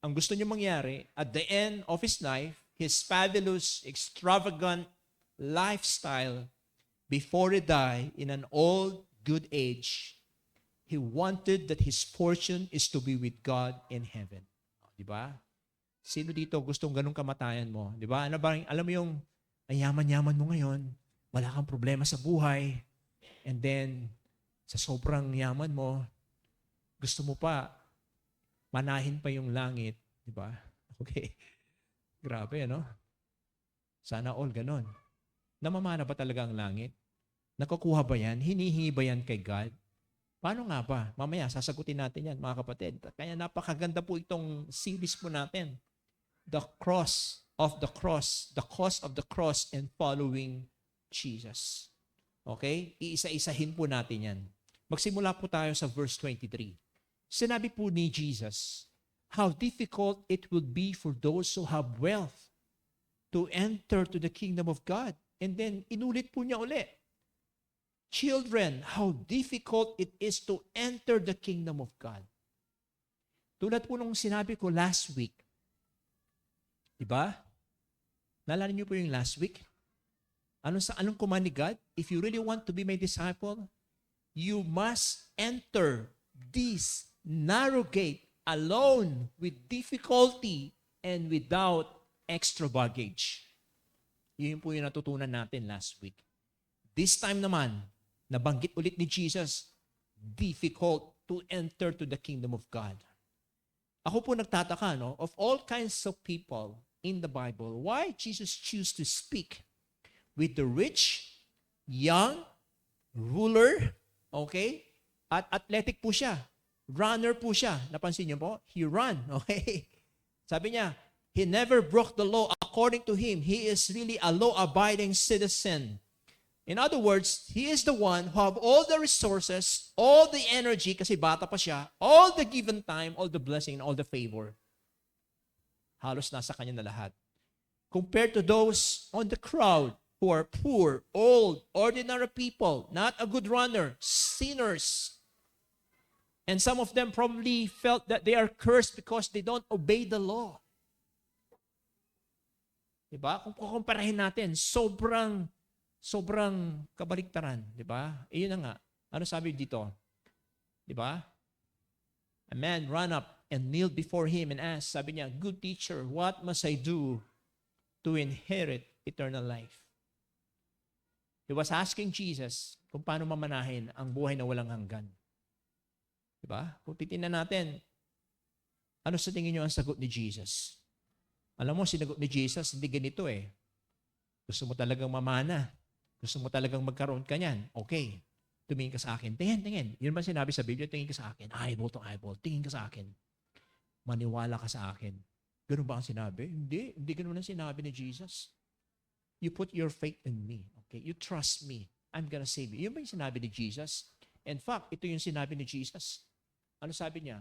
ang gusto niyo mangyari, at the end of his life, his fabulous, extravagant lifestyle, before he died in an old, good age, he wanted that his fortune is to be with God in heaven. Di ba? Sino dito gustong ganung kamatayan mo? Di ba? Ano ba, alam mo yung, ang yaman-yaman mo ngayon, wala kang problema sa buhay, and then, sa sobrang yaman mo, gusto mo pa, manahin pa yung langit. Di ba? Okay. Grabe, ano? Sana all ganon. Namamana ba talaga ang langit? Nakukuha ba yan? Hinihingi ba yan kay God? Paano nga ba? Mamaya, sasagutin natin yan, mga kapatid. Kaya napakaganda po itong series po natin. The cross of the cross, the cost of the cross and following Jesus. Okay? Iisa-isahin po natin yan. Magsimula po tayo sa verse 23. Sinabi po ni Jesus, how difficult it would be for those who have wealth to enter to the kingdom of God. And then, inulit po niya ulit. Children, how difficult it is to enter the kingdom of God. Tulad po nung sinabi ko last week. Diba? Naalala niyo po yung last week? Anong command ni God? If you really want to be my disciple, you must enter this narrow gate alone with difficulty and without extra baggage. Yun po yung natutunan natin last week. This time naman, nabanggit ulit ni Jesus, difficult to enter to the kingdom of God. Ako po nagtataka, no? Of all kinds of people in the Bible, why Jesus choose to speak with the rich, young, ruler, okay? At athletic po siya. Runner po siya. Napansin niyo po? He ran, okay? Sabi niya, he never broke the law. According to him, he is really a law-abiding citizen. In other words, he is the one who have all the resources, all the energy, kasi bata pa siya, all the given time, all the blessing, and all the favor. Halos nasa kanya na lahat. Compared to those on the crowd who are poor, old, ordinary people, not a good runner, sinners. And some of them probably felt that they are cursed because they don't obey the law. Diba? Kung kukumparahin natin, sobrang kabaliktaran, di ba? Iyon na nga. Ano sabi dito? Di ba? A man ran up and kneeled before him and asked, sabi niya, good teacher, what must I do to inherit eternal life? He was asking Jesus kung paano mamanahin ang buhay na walang hanggan. Di ba? Kung titingnan natin, ano sa tingin niyo ang sagot ni Jesus? Alam mo, sinagot ni Jesus, hindi ganito eh. Gusto mo talagang mamana. Gusto mo talagang magkaroon ka niyan. Okay. Tumingin ka sa akin. Tingin. Yun ba sinabi sa Biblia? Tingin ka sa akin. Eyeball to eyeball. Tingin ka sa akin. Maniwala ka sa akin. Ganun ba ang sinabi? Hindi. Hindi ganun ang sinabi ni Jesus. You put your faith in me. Okay? You trust me. I'm gonna save you. Yun ba yung sinabi ni Jesus? In fact, ito yung sinabi ni Jesus. Ano sabi niya?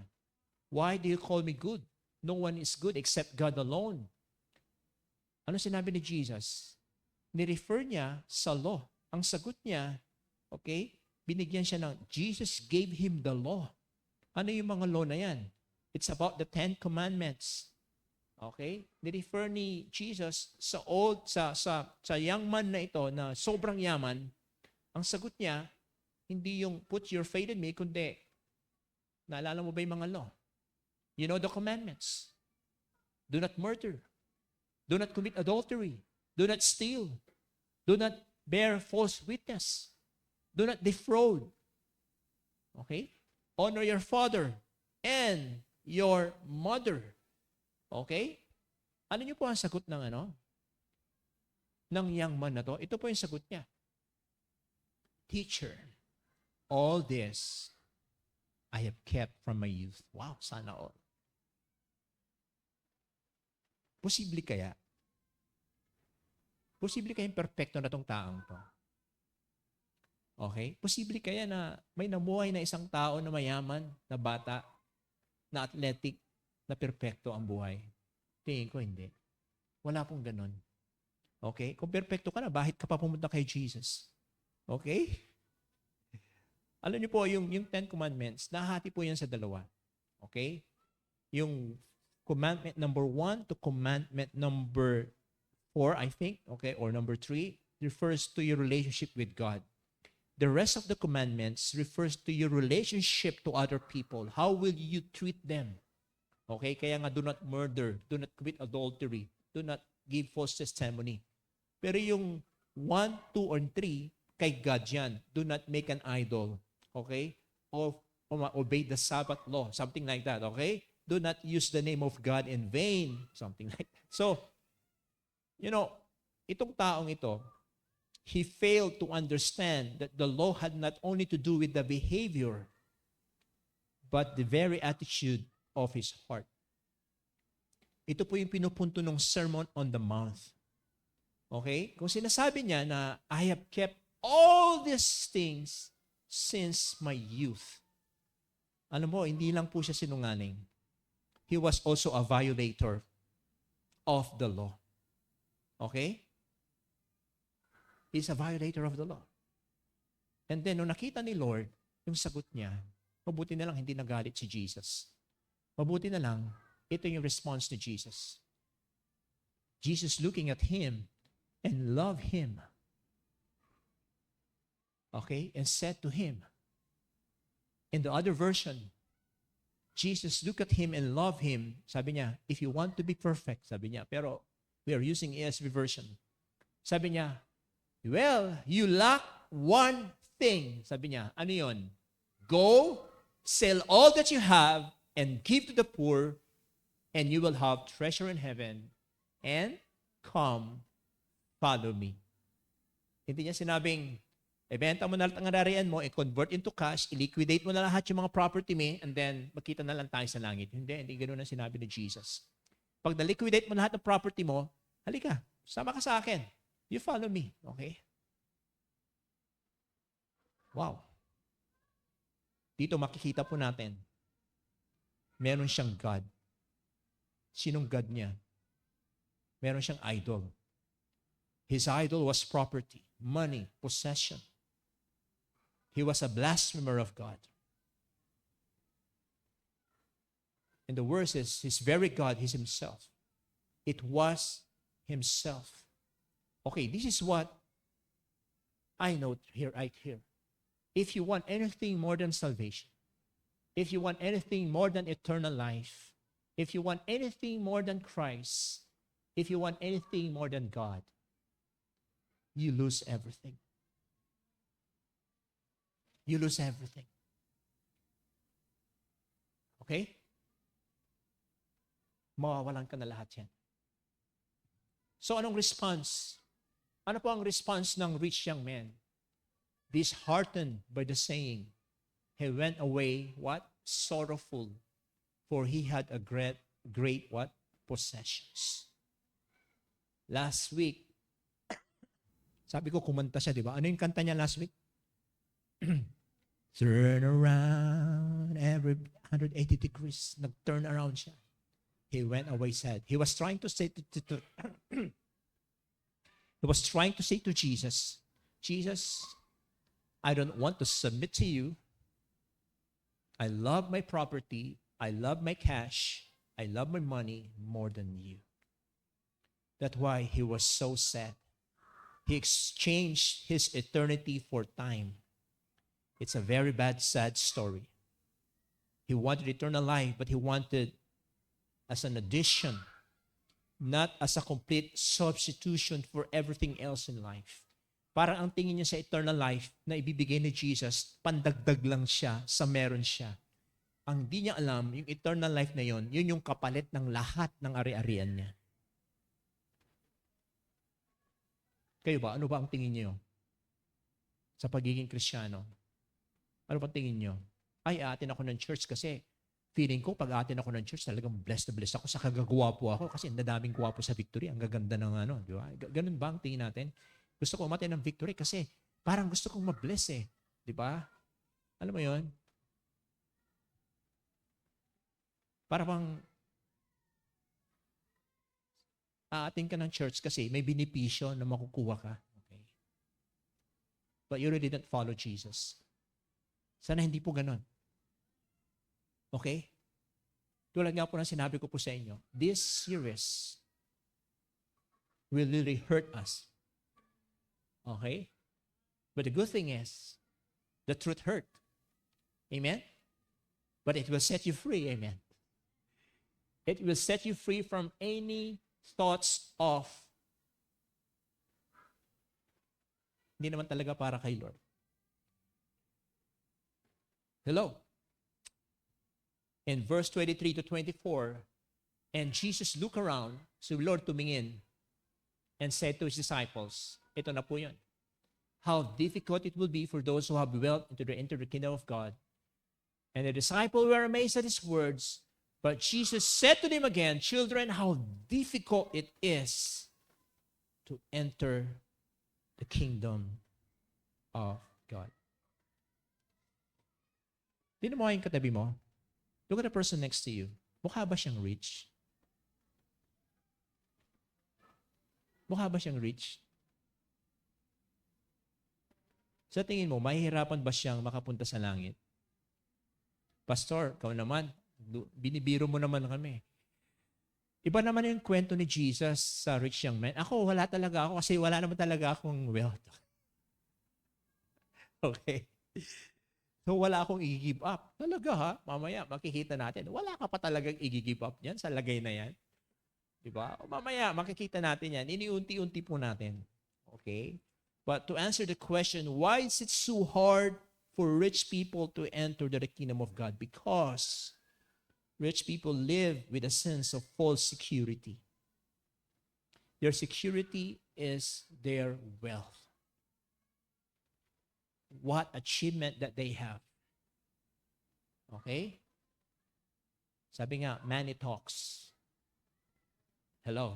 Why do you call me good? No one is good except God alone. Ano sinabi ni Jesus? Ni-refer niya sa law. Ang sagot niya, okay, binigyan siya ng, Jesus gave him the law. Ano yung mga law na yan? It's about the 10 Commandments. Okay? Ni-refer ni Jesus sa young man na ito na sobrang yaman. Ang sagot niya, hindi yung put your faith in me, kundi, naalala mo ba yung mga law? You know the commandments. Do not murder. Do not commit adultery. Do not steal. Do not bear false witness. Do not defraud. Okay? Honor your father and your mother. Okay? Ano niyo po ang sagot ng ng young man na to? Ito po yung sagot niya. Teacher, all this I have kept from my youth. Wow, sana all. Posible kaya? Posible kayang perfecto na tong taong to. Okay? Posible kaya na may namuhay na isang tao na mayaman, na bata, na athletic, na perpekto ang buhay? Tingin ko hindi. Wala pong ganun. Okay? Kung perpekto ka na, bakit ka pa pumunta kay Jesus? Okay? Alam niyo po, yung Ten Commandments, nahati po yan sa dalawa. Okay? Yung commandment number 1 to commandment number 4, I think, okay, or number 3, refers to your relationship with God. The rest of the commandments refers to your relationship to other people. How will you treat them? Okay, kaya nga do not murder, do not commit adultery, do not give false testimony. Pero yung 1, 2, or 3, kay God yan. Do not make an idol. Okay? Or obey the Sabbath law. Something like that. Okay? Do not use the name of God in vain. Something like that. So, itong taong ito, he failed to understand that the law had not only to do with the behavior, but the very attitude of his heart. Ito po yung pinupunto ng Sermon on the Mount. Okay? Kung sinasabi niya na, I have kept all these things since my youth. Alam mo, hindi lang po siya sinungaling. He was also a violator of the law. Okay? He's a violator of the law. And then, nung nakita ni Lord, yung sagot niya, mabuti na lang hindi nagalit si Jesus. Mabuti na lang, ito yung response ni Jesus. Jesus looking at him and loved him. Okay? And said to him, in the other version, Jesus looked at him and loved him. Sabi niya, if you want to be perfect, sabi niya, pero we are using ESV version. Sabi niya, well, you lack one thing. Sabi niya, ano yun? Go, sell all that you have, and give to the poor, and you will have treasure in heaven, and come, follow me. Hindi niya sinabing, ibenta mo na lahat ang ararian mo, i-convert into cash, i-liquidate mo na lahat yung mga property mo, and then magkita na lang tayo sa langit. Hindi ganoon ang sinabi ni Jesus. Pag na-liquidate mo lahat ng property mo, halika, sama ka sa akin. You follow me, okay? Wow. Dito makikita po natin, meron siyang God. Sinong God niya? Meron siyang idol. His idol was property, money, possession. He was a blasphemer of God. And the worst is, his very God is himself. It was himself. Okay, this is what I know right here. If you want anything more than salvation, if you want anything more than eternal life, if you want anything more than Christ, if you want anything more than God, you lose everything. You lose everything. Okay? Mawawalan ka na lahat yan. So anong response? Ano po ang response ng rich young man? Disheartened by the saying, he went away, what? Sorrowful, for he had a great what? Possessions. Last week, sabi ko kumanta siya, di ba? Ano yung kanta niya last week? Turn around every 180 degrees. Nag-turn around siya. He went away sad. He was trying to say to Jesus, Jesus, I don't want to submit to you. I love my property. I love my cash. I love my money more than you. That's why he was so sad. He exchanged his eternity for time. It's a very bad, sad story. He wanted eternal life, but he wanted as an addition, not as a complete substitution for everything else in life. Parang ang tingin niya sa eternal life na ibibigay ni Jesus, pandagdag lang siya sa meron siya. Ang di niya alam, yung eternal life na yon, yun yung kapalit ng lahat ng ari-arian niya. Kayo ba? Ano ba ang tingin niyo sa pagiging Kristiyano? Ano ba tingin niyo? Ay, aatin ako ng church kasi feeling ko pag aatin ako ng church talagang blessed na blessed ako sa kagagwapo ako kasi ang daming gwapo sa Victory. Ang gaganda ng ano, di ba? Ganun ba ang tingin natin? Gusto ko umatin ng Victory kasi Parang gusto kong ma-bless eh. Di ba? Alam mo yon? Para bang aating ka ng church kasi may benepisyo na makukuha ka. Okay? But you really didn't follow Jesus. Sana hindi po ganon. Okay? Tulad nga po ng sinabi ko po sa inyo, this series will really hurt us. Okay? But the good thing is, the truth hurt. Amen? But it will set you free. Amen? It will set you free from any thoughts of hindi naman talaga para kay Lord. Hello? In verse 23 to 24, and Jesus looked around, so Lord tumingin, and said to his disciples, ito na po yun, how difficult it will be for those who have dwelt into the kingdom of God. And the disciples were amazed at his words, but Jesus said to them again, children, how difficult it is to enter the kingdom of God. Tingnan mo yung katabi mo. Look at the person next to you. Mukha ba siyang rich? Mukha ba siyang rich? Sa tingin mo, mahihirapan ba siyang makapunta sa langit? Pastor, ikaw naman, binibiro mo naman kami. Iba naman yung kwento ni Jesus sa rich young man. Ako, wala talaga ako kasi wala naman talaga akong wealth. Okay? So, wala akong i-give up. Talaga ha? Mamaya, makikita natin. Wala ka pa talagang i-give up yan sa lagay na yan. Diba? O mamaya, makikita natin yan. Iniunti-unti po natin. Okay? But to answer the question, why is it so hard for rich people to enter the kingdom of God? Because rich people live with a sense of false security. Their security is their wealth. What achievement that they have. Okay? Sabi nga, money talks. Hello?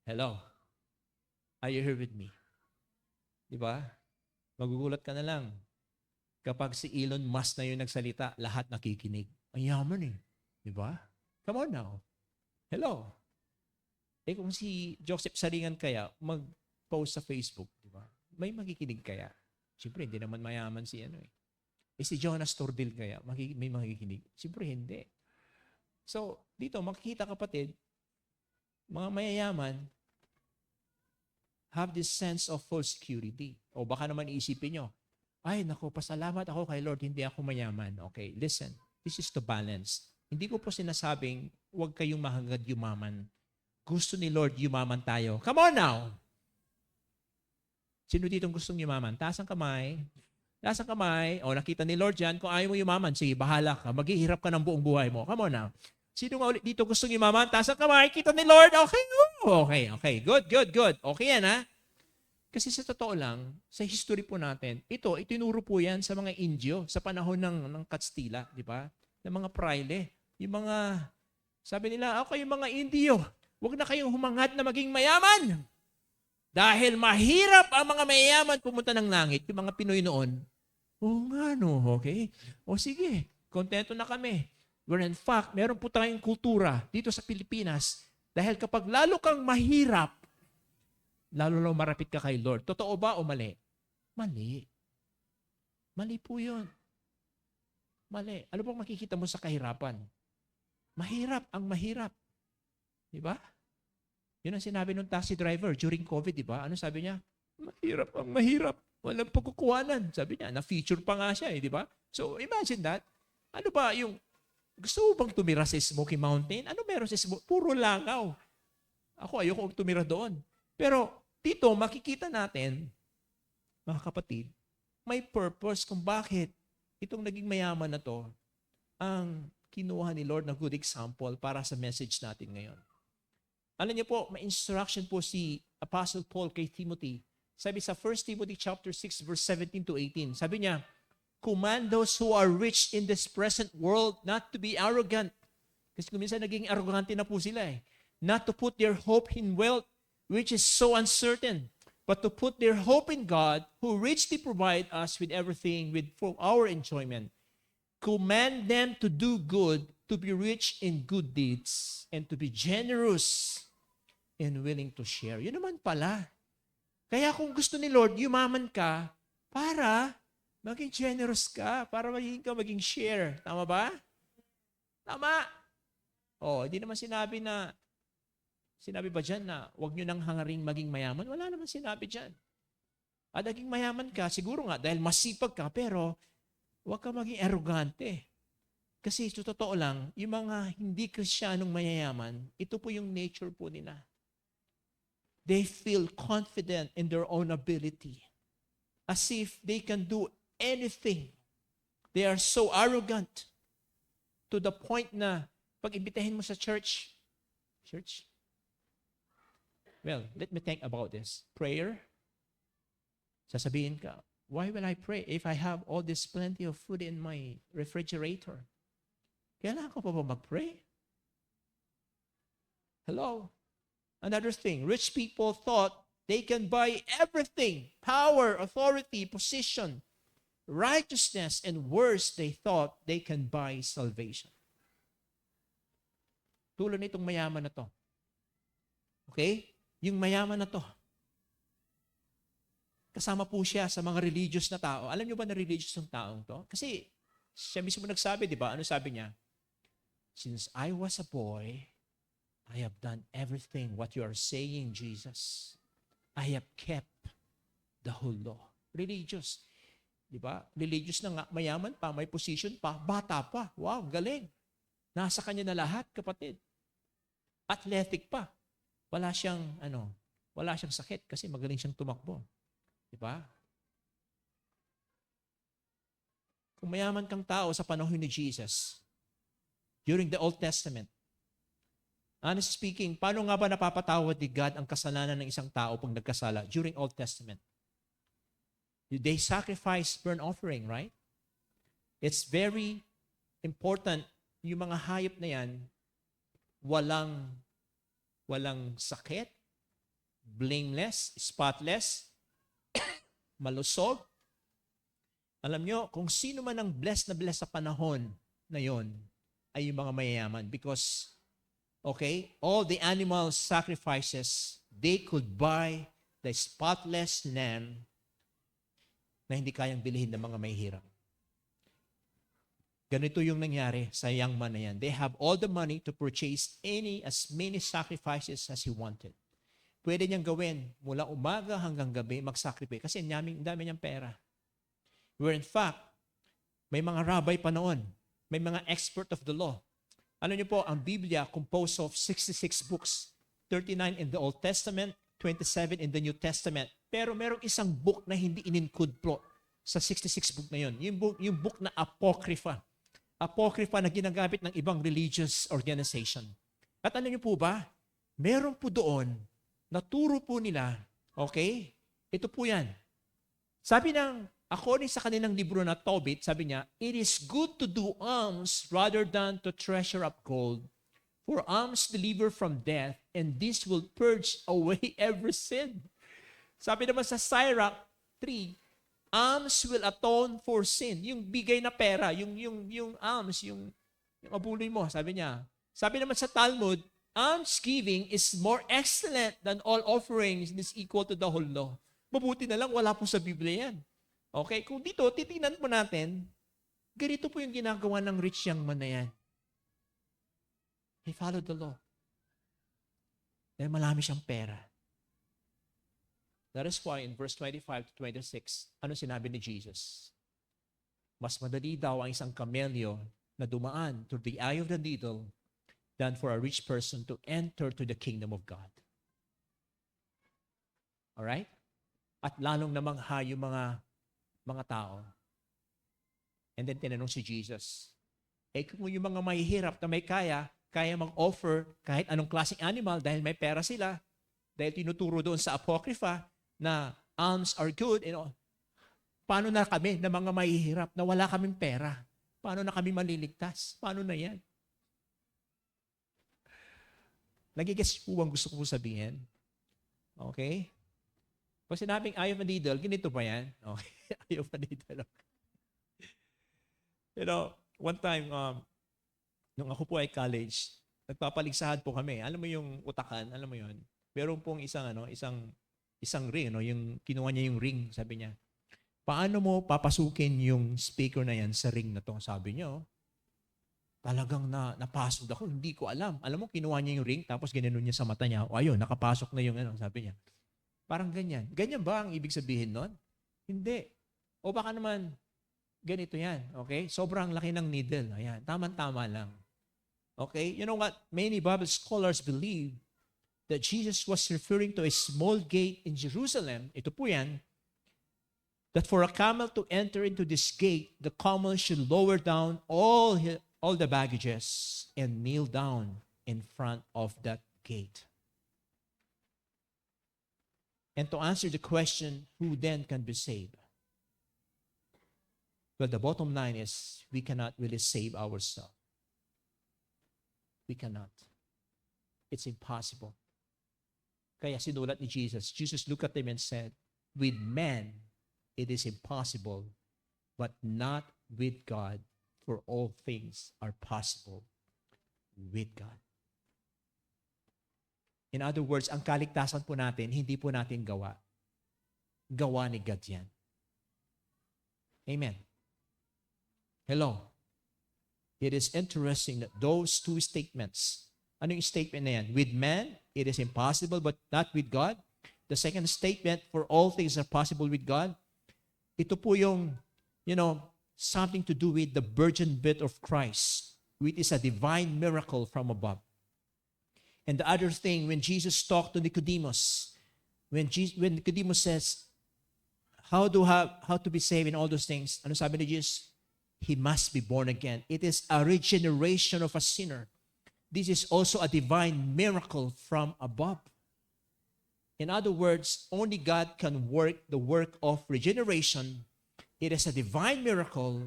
Hello? Are you here with me? Diba? Magugulat ka na lang. Kapag si Elon Musk na yung nagsalita, lahat nakikinig. Ang yaman eh. Diba? Come on now. Hello? Eh kung si Joseph Saringan kaya, mag-post sa Facebook, diba? May makikinig kaya? Siyempre, hindi naman mayaman si ano eh. Eh si Jonas Tordil kaya, may makikinig? Siyempre, hindi. So, dito, makikita kapatid, mga mayayaman, have this sense of false security. O baka naman iisipin nyo, ay, naku, pasalamat ako kay Lord, hindi ako mayaman. Okay, listen, this is the balance. Hindi ko po sinasabing, huwag kayong mahangad yumaman. Gusto ni Lord, yumaman tayo. Come on now! Sino ditong gustong yumaman? Taas ang kamay. Taas ang kamay. O, nakita ni Lord yan. Kung ayaw mo yumaman, sige, bahala ka. Maghihirap ka ng buong buhay mo. Come on now. Sino nga ulit dito gustong yumaman? Taas ang kamay. Kita ni Lord. Okay. Okay. Good. Okay yan, ha? Kasi sa totoo lang, sa history po natin, ito, itinuro po yan sa mga Indio sa panahon ng Kastila, di ba? Ng mga praile. Yung mga, sabi nila, okay, yung mga Indio, huwag na kayong humangad na maging mayaman. Dahil mahirap ang mga mayayaman pumunta ng langit, yung mga Pinoy noon. Oo nga, no, okay? O sige, kontento na kami. Where in fact, meron po tayong kultura dito sa Pilipinas dahil kapag lalo kang mahirap, lalo lang marapit ka kay Lord. Totoo ba o mali? Mali. Mali po yun. Mali. Ano bang makikita mo sa kahirapan? Mahirap ang mahirap. Diba? Yun ang sinabi ng taxi driver during COVID, di ba? Ano sabi niya? Mahirap ang mahirap. Walang pagkukuhanan. Sabi niya, na-feature pa nga siya, di ba? So, imagine that. Ano ba yung, gusto mo bang tumira sa Smoky Mountain? Ano meron sa Smoky? Puro langaw. Ako, ayoko tumira doon. Pero, dito, makikita natin, mga kapatid, may purpose kung bakit itong naging mayaman na to ang kinuha ni Lord na good example para sa message natin ngayon. Alam niyo po, may instruction po si Apostle Paul kay Timothy. Sabi sa 1 Timothy chapter 6 verse 17 to 18. Sabi niya, command those who are rich in this present world not to be arrogant. Kasi kung minsan naging arrogante na po sila eh. Not to put their hope in wealth which is so uncertain, but to put their hope in God, who richly provide us with everything for our enjoyment. Command them to do good, to be rich in good deeds, and to be generous and willing to share. Yun naman pala. Kaya kung gusto ni Lord, yumaman ka para maging generous ka, para maging share. Tama ba? Tama. Hindi naman sinabi ba dyan na huwag nyo nang hangaring maging mayaman? Wala naman sinabi dyan. Naging mayaman ka, siguro nga dahil masipag ka, pero huwag ka maging arrogante. Kasi sa totoo lang, yung mga hindi Kristiyanong mayayaman, ito po yung nature po nila. They feel confident in their own ability. As if they can do anything. They are so arrogant to the point na pag imbitahin mo sa church, well, let me think about this. Prayer, sasabihin ka, why will I pray if I have all this plenty of food in my refrigerator? Kailangan ko pa ba mag-pray? Hello? Another thing, rich people thought they can buy everything, power, authority, position, righteousness, and worse, they thought they can buy salvation. Tulad nitong mayaman na to. Okay? Yung mayaman na to. Kasama po siya sa mga religious na tao. Alam niyo ba na religious ng taong to? Kasi siya mismo nagsabi, di ba? Ano sabi niya? Since I was a boy, I have done everything what you are saying, Jesus. I have kept the whole law. Religious. Di ba? Religious na nga, mayaman pa, may position pa, bata pa. Wow, galing. Nasa kanya na lahat, kapatid. Athletic pa. Wala siyang sakit kasi magaling siyang tumakbo. Di ba? Kung mayaman kang tao sa panahon ni Jesus, during the Old Testament, honestly speaking, paano nga ba napapatawad ni God ang kasalanan ng isang tao pag nagkasala during Old Testament? They sacrifice burnt offering, right? It's very important yung mga hayop na yan, walang sakit, blameless, spotless, malusog. Alam nyo, kung sino man ang blessed sa panahon na yon ay yung mga mayayaman because all the animal sacrifices, they could buy the spotless lamb na hindi kayang bilihin ng mga mahihirap. Ganito yung nangyari sa young man na yan. They have all the money to purchase as many sacrifices as he wanted. Pwede niyang gawin mula umaga hanggang gabi mag-sacrifice kasi dami niyang pera. Where in fact, may mga rabbi pa noon, may mga expert of the law. Ano niyo po, ang Biblia composed of 66 books, 39 in the Old Testament, 27 in the New Testament. Pero merong isang book na hindi in-include po sa 66 book na yun. Yung book na Apocrypha. Apocrypha na ginagamit ng ibang religious organization. At ano niyo po ba? Meron po doon, naturo po nila, ito po yan. Sabi according sa kanilang libro na Tobit, sabi niya, it is good to do alms rather than to treasure up gold. For alms deliver from death, and this will purge away every sin. Sabi naman sa Sirach 3, alms will atone for sin. Yung bigay na pera, yung alms, yung abulin mo, sabi niya. Sabi naman sa Talmud, almsgiving is more excellent than all offerings and is equal to the whole law. Mabuti na lang, wala po sa Biblia yan. Kung dito, titingnan po natin, ganito po yung ginagawa ng rich young man na yan. He followed the law. Dahil marami siyang pera. That is why in verse 25 to 26, ano sinabi ni Jesus? Mas madali daw ang isang kamelyo na dumaan through the eye of the needle than for a rich person to enter to the kingdom of God. Alright? At lalong namangha yung mga tao. And then tinanong si Jesus, kung yung mga mahihirap na may kaya mag-offer kahit anong klaseng animal dahil may pera sila, dahil tinuturo doon sa Apocrypha na alms are good, paano na kami na mga mahihirap na wala kaming pera? Paano na kami maliligtas? Paano na yan? Nagigets po ang gusto ko sabihin? Okay? Pag sinabing eye of a needle, ganito pa yan? Okay. Eye of a needle. Pero, one time, nung ako po ay college, nagpapaligsahan po kami. Alam mo yung utakan, alam mo yun? Meron pong isang ring, no? Yung kinuha niya yung ring, sabi niya. Paano mo papasukin yung speaker na yan sa ring na to? Sabi niya, oh. Talagang napasok ako, hindi ko alam. Alam mo, kinuha niya yung ring, tapos ginanon niya sa mata niya. O ayun, nakapasok na yung sabi niya. Parang ganyan. Ganyan ba ang ibig sabihin nun? Hindi. O baka naman, ganito yan. Okay? Sobrang laki ng needle. Ayan, tama-tama lang. Okay? You know what? Many Bible scholars believe that Jesus was referring to a small gate in Jerusalem. Ito po yan. That for a camel to enter into this gate, the camel should lower down all the baggages and kneel down in front of that gate. And to answer the question, who then can be saved? Well, the bottom line is we cannot really save ourselves. We cannot. It's impossible. Kaya sinulat ni Jesus. Jesus looked at them and said, with man, it is impossible, but not with God, for all things are possible with God. In other words, ang kaligtasan po natin, hindi po natin gawa. Gawa ni God yan. Amen. Hello. It is interesting that those two statements, ano yung statement na yan? With man, it is impossible, but not with God. The second statement, for all things are possible with God. Ito po yung, something to do with the virgin birth of Christ, which is a divine miracle from above. And the other thing, when Jesus talked to Nicodemus, when Nicodemus says, how to be saved and all those things, ano sabi ni Jesus? He must be born again. It is a regeneration of a sinner. This is also a divine miracle from above. In other words, only God can work the work of regeneration. It is a divine miracle,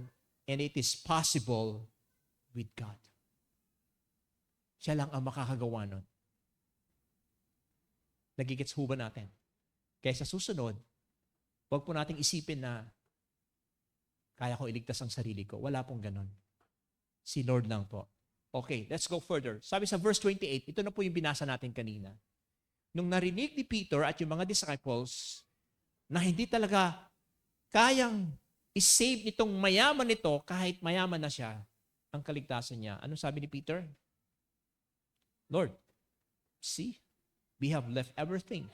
and it is possible with God. Siya lang ang makakagawa nun. Nagigets ho ba natin? Kaya sa susunod, huwag po nating isipin na kaya ko iligtas ang sarili ko. Wala pong ganon. Si Lord lang po. Okay, let's go further. Sabi sa verse 28, ito na po yung binasa natin kanina. Nung narinig ni Peter at yung mga disciples na hindi talaga kayang isave nitong mayaman nito kahit mayaman na siya, ang kaligtasan niya. Anong sabi ni Peter? Lord, see, we have left everything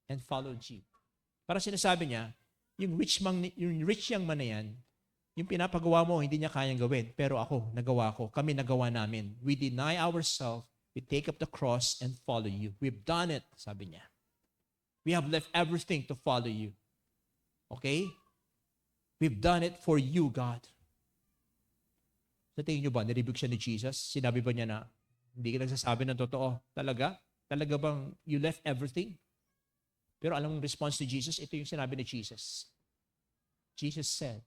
and followed you. Para sinasabi niya, yung rich young man na yan, yung pinapagawa mo, hindi niya kayang gawin. Pero ako, nagawa ko. Kami nagawa namin. We deny ourselves, we take up the cross and follow you. We've done it, sabi niya. We have left everything to follow you. Okay? We've done it for you, God. Sa tingin niyo ba, niribig siya ni Jesus? Sinabi ba niya na, hindi ka nagsasabi ng totoo? Talaga? Talaga bang you left everything? Pero alam mong response ni Jesus, ito yung sinabi ni Jesus. Jesus said,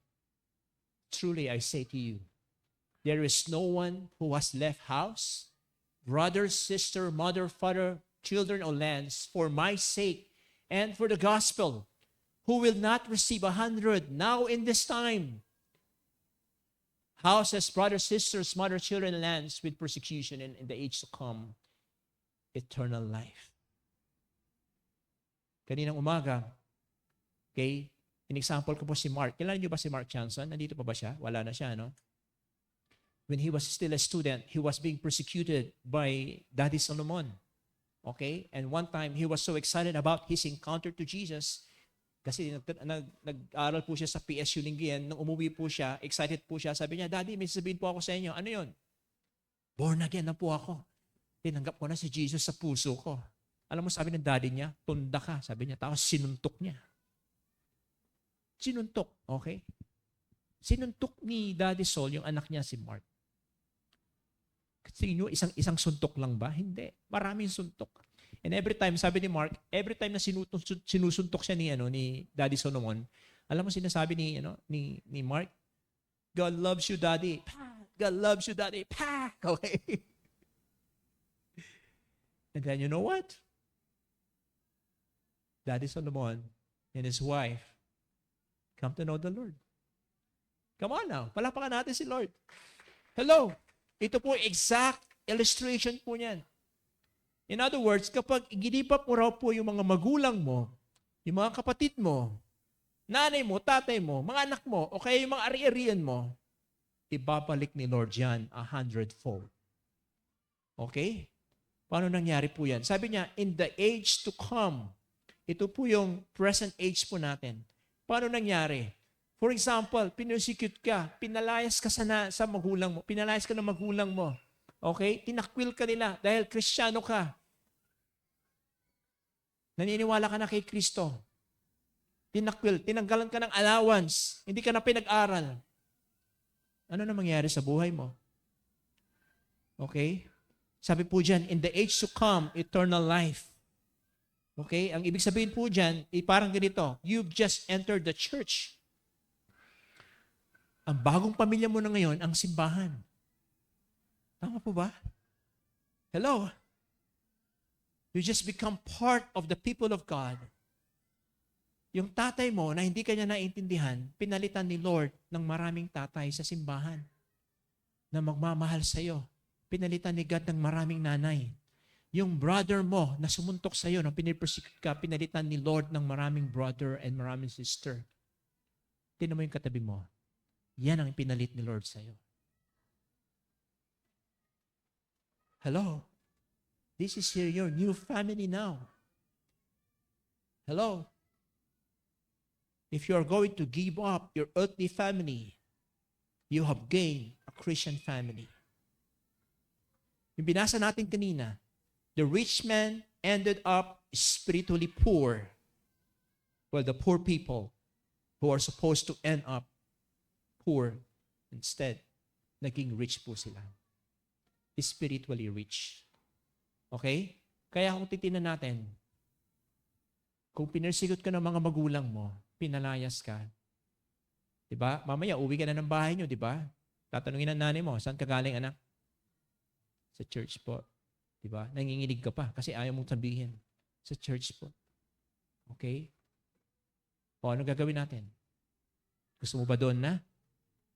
truly I say to you, there is no one who has left house, brother, sister, mother, father, children, or lands for my sake and for the gospel, who will not receive 100 now in this time. Houses, brothers, sisters, mother, children, and lands with persecution, and in the age to come, eternal life. Kaninang umaga, okay, in-example ko po si Mark. Kilala niyo ba si Mark Johnson? Nandito pa ba siya? Wala na siya, no? When he was still a student, he was being persecuted by Daddy Solomon. Okay? And one time, he was so excited about his encounter to Jesus kasi nag-aral po siya sa PSU Lingayen. Nung umuwi po siya, excited po siya. Sabi niya, Daddy, may sasabihin po ako sa inyo. Ano yun? Born again na po ako. Tinanggap ko na si Jesus sa puso ko. Alam mo, sabi ng daddy niya, tunda ka. Sabi niya, tapos sinuntok niya. Sinuntok, okay? Sinuntok ni Daddy Sol yung anak niya si Mark. Kasi nyo, isang suntok lang ba? Hindi. Maraming suntok. And every time, sabi ni Mark, every time na sinusuntok siya ni Daddy Solomon, alam mo sinasabi ni Mark, God loves you, Daddy. God loves you, Daddy. Okay? And then, you know what? Daddy Solomon and his wife come to know the Lord. Come on now, palapakan natin si Lord. Hello, ito po exact illustration po niyan. In other words, kapag ginibap mo raw po yung mga magulang mo, yung mga kapatid mo, nanay mo, tatay mo, mga anak mo, o kaya yung mga ari-arian mo, ibabalik ni Lord yan 100-fold. Okay? Paano nangyari po yan? Sabi niya, in the age to come, ito po yung present age po natin. Paano nangyari? For example, pinusecute ka, pinalayas ka sa magulang mo, pinalayas ka ng magulang mo. Okay? Tinakwil ka nila dahil Kristiyano ka. Naniniwala ka na kay Kristo. Tinakwil, tinanggalan ka ng allowance, hindi ka na pinag-aral. Ano na mangyari sa buhay mo? Okay? Sabi po dyan, in the age to come, eternal life. Okay? Ang ibig sabihin po dyan, parang ganito, you've just entered the church. Ang bagong pamilya mo na ngayon, ang simbahan. Tama po ba? Hello? You just become part of the people of God. Yung tatay mo na hindi kanya naintindihan, pinalitan ni Lord ng maraming tatay sa simbahan na magmamahal sa iyo. Pinalitan ni God ng maraming nanay. Yung brother mo na sumuntok sa iyo, nang pinipersecute ka, pinalitan ni Lord ng maraming brother and maraming sister. Tingnan mo yung katabi mo. Yan ang pinalit ni Lord sa iyo. Hello? This is your new family now. Hello? If you are going to give up your earthly family, you have gained a Christian family. Yung binasa natin kanina, the rich man ended up spiritually poor, while the poor people who are supposed to end up poor, instead, naging rich po sila. Spiritually rich. Okay? Kaya kung titinan natin, kung pinirsigot ka ng mga magulang mo, pinalayas ka, diba? Mamaya, uwi ka na ng bahay nyo, diba? Tatanungin ng nanay mo, saan ka galing, anak? Sa church po. Diba? Nanginginig ka pa kasi ayaw mong sabihin. Sa church po. Okay? O ano gagawin natin? Gusto mo ba doon na?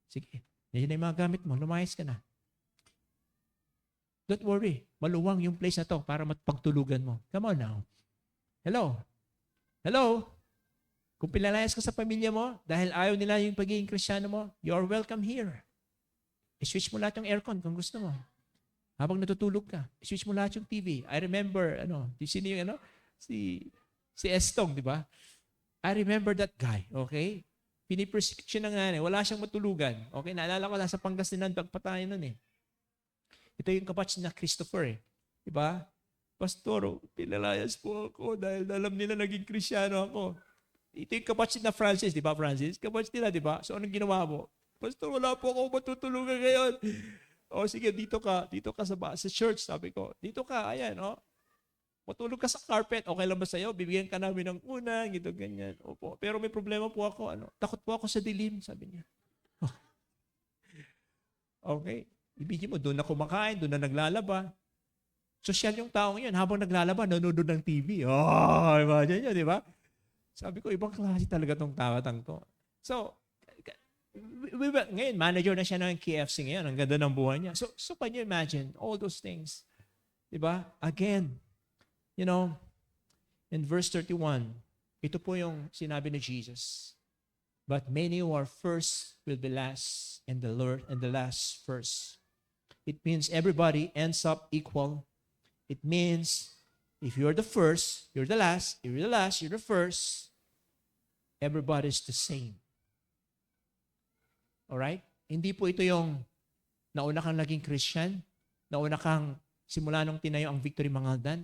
Sige. Yan na yung mga gamit mo. Lumayas ka na. Don't worry. Maluwang yung place na to para mapagtulugan mo. Come on now. Hello? Hello? Kung pinalayas ka sa pamilya mo dahil ayaw nila yung pagiging Kristiyano mo, you're welcome here. I-switch mo lahat yung aircon kung gusto mo. Habang natutulog ka, i-switch mo lahat yung TV. I remember, sino yung si Estong, di ba? I remember that guy, okay? Pinipersecute siya ng nanay. Wala siyang matulugan. Okay, naalala ko, nasa Pangasinan, pagpatayan nun eh. Ito yung kapatid na Christopher eh. Di ba? Pastor, pinalayas po ako dahil alam nila naging Kristiyano ako. Ito yung kapatid na Francis, di ba Francis? Kapatid nila, di ba? So anong ginawa mo? Pastor, wala po ako matutulungan ngayon. O sige, dito ka sa church, sabi ko. Dito ka, ayan, matulog ka sa carpet, okay lang ba sa'yo? Bibigyan ka namin ng unang, ito, ganyan. Opo. Pero may problema po ako, takot po ako sa dilim, sabi niya. Okay. Ibigin mo, doon na kumakain, doon na naglalaba. Sosyal yung taong yun, habang naglalaba, nanonood ng TV. Imagine nyo, di ba? Sabi ko, ibang klase talaga tong tawatang to. So, ngayon, manager na siya ng KFC ngayon. Ang ganda ng buhay niya. So can you imagine all those things? Diba? Again, in verse 31, ito po yung sinabi ni Jesus. But many who are first will be last, and the last first. It means everybody ends up equal. It means if you're the first, you're the last. If you're the last, you're the first. Everybody's the same. Alright? Hindi po ito yung nauna kang naging Christian, nauna kang simula nung tinayo ang Victory Mangaldan,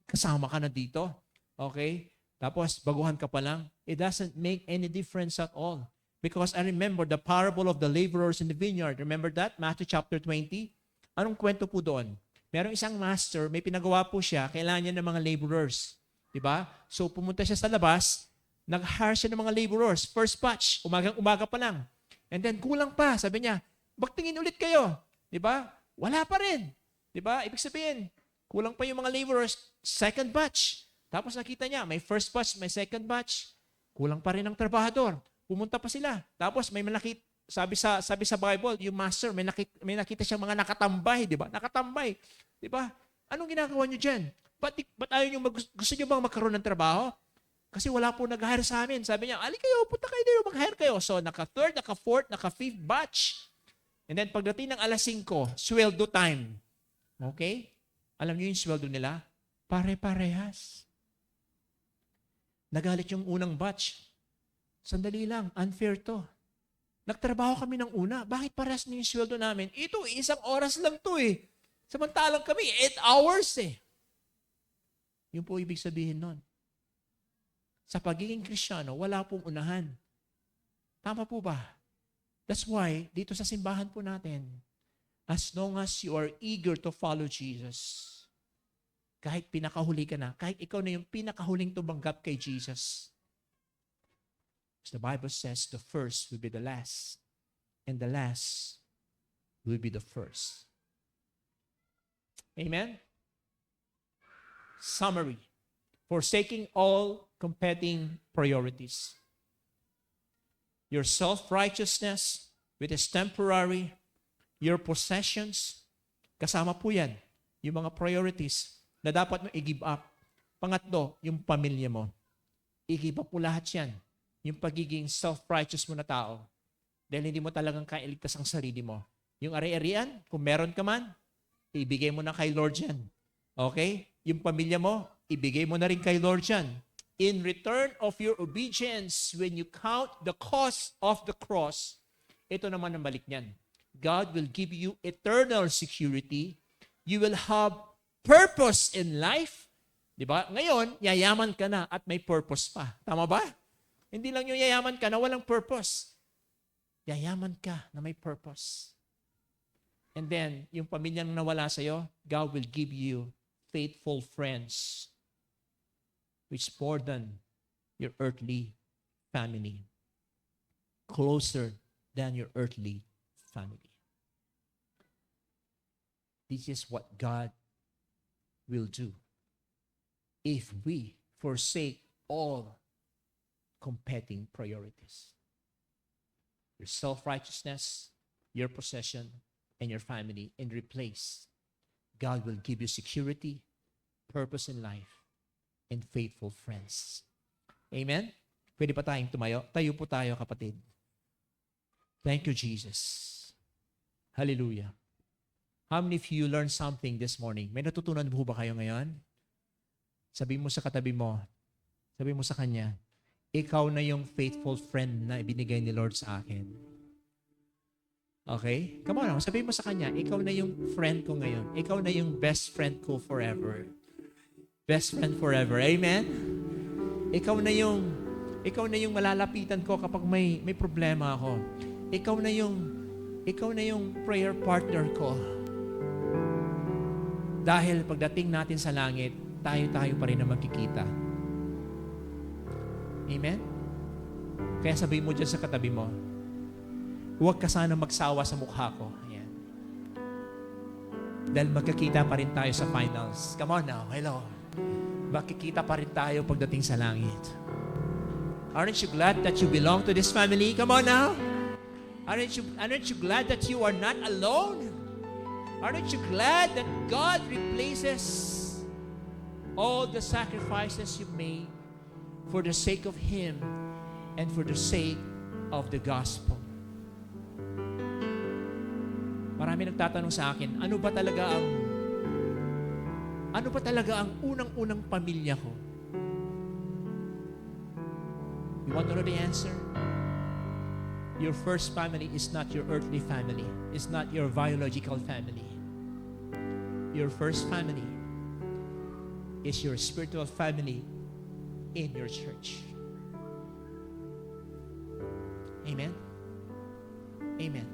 kasama ka na dito. Okay? Tapos, baguhan ka pa lang. It doesn't make any difference at all. Because I remember the parable of the laborers in the vineyard. Remember that? Matthew chapter 20. Anong kwento po doon? Merong isang master, may pinagawa po siya, kailangan niya ng mga laborers. Diba? So, pumunta siya sa labas, nag-hire siya ng mga laborers. First batch, umaga pa lang. And then, kulang pa. Sabi niya, magtingin ulit kayo. Diba? Wala pa rin. Diba? Ibig sabihin, kulang pa yung mga laborers. Second batch. Tapos nakita niya, may first batch, may second batch. Kulang pa rin ang trabahador. Pumunta pa sila. Tapos may malaki, sabi sa Bible, yung master, may nakita siyang mga nakatambay, di ba? Nakatambay. Di ba? Anong ginagawa niyo dyan? Ba't ayaw niyo, gusto niyo bang magkaroon ng trabaho? Kasi wala po nag-hire sa amin. Sabi niya, ali kayo, punta kayo dito, mag-hire kayo. So, naka-third, naka-fourth, naka-fifth batch. And then, pagdating ng alas 5, sweldo time. Okay? Alam niyo yung sweldo nila? Pare-parehas. Nagalit yung unang batch. Sandali lang, unfair to. Nagtrabaho kami ng una. Bakit parehas na yung sweldo namin? Ito, isang oras lang to eh. Samantalang kami, 8 hours eh. Yun po ibig sabihin nun. Sa pagiging Kristiyano, wala pong unahan. Tama po ba? That's why, dito sa simbahan po natin, as long as you are eager to follow Jesus, kahit pinakahuli ka na, kahit ikaw na yung pinakahuling tumanggap kay Jesus, as the Bible says, the first will be the last, and the last will be the first. Amen? Summary. Forsaking all competing priorities. Your self-righteousness, which is temporary, your possessions, kasama po yan, yung mga priorities na dapat mo i-give up. Pangatlo, yung pamilya mo. I-give up mo lahat yan. Yung pagiging self-righteous mo na tao. Dahil hindi mo talagang kailigtas ang sarili mo. Yung ari-arian, kung meron ka man, ibigay mo na kay Lord yan. Okay? Yung pamilya mo, ibigay mo na rin kay Lord yan. In return of your obedience, when you count the cost of the cross, ito naman ang balik niyan. God will give you eternal security. You will have purpose in life. Di ba? Ngayon, yayaman ka na at may purpose pa. Tama ba? Hindi lang yung yayaman ka na walang purpose. Yayaman ka na may purpose. And then, yung pamilyang nawala sa'yo, God will give you faithful friends, which is more than your earthly family. Closer than your earthly family. This is what God will do if we forsake all competing priorities. Your self-righteousness, your possession, and your family, and replace. God will give you security, purpose in life, and faithful friends. Amen? Pwede pa tayong tumayo? Tayo po tayo, kapatid. Thank you, Jesus. Hallelujah. How many of you learned something this morning? May natutunan po ba kayo ngayon? Sabi mo sa katabi mo, sabi mo sa kanya, ikaw na yung faithful friend na ibinigay ni Lord sa akin. Okay? Come on, sabi mo sa kanya, ikaw na yung friend ko ngayon. Ikaw na yung best friend ko forever. Best friend forever. Amen? Ikaw na yung malalapitan ko kapag may problema ako. Ikaw na yung prayer partner ko. Dahil pagdating natin sa langit, tayo pa rin na magkikita. Amen? Kaya sabihin mo dyan sa katabi mo, huwag ka sana magsawa sa mukha ko. Ayan. Dahil magkikita pa rin tayo sa finals. Come on now. Hello. Magkikita pa rin tayo pagdating sa langit. Aren't you glad that you belong to this family? Come on now. Aren't you glad that you are not alone? Aren't you glad that God replaces all the sacrifices you made for the sake of Him and for the sake of the gospel? Marami nagtatanong sa akin, ano ba talaga ang unang-unang pamilya ko? You want to know the answer? Your first family is not your earthly family. It's not your biological family. Your first family is your spiritual family in your church. Amen? Amen.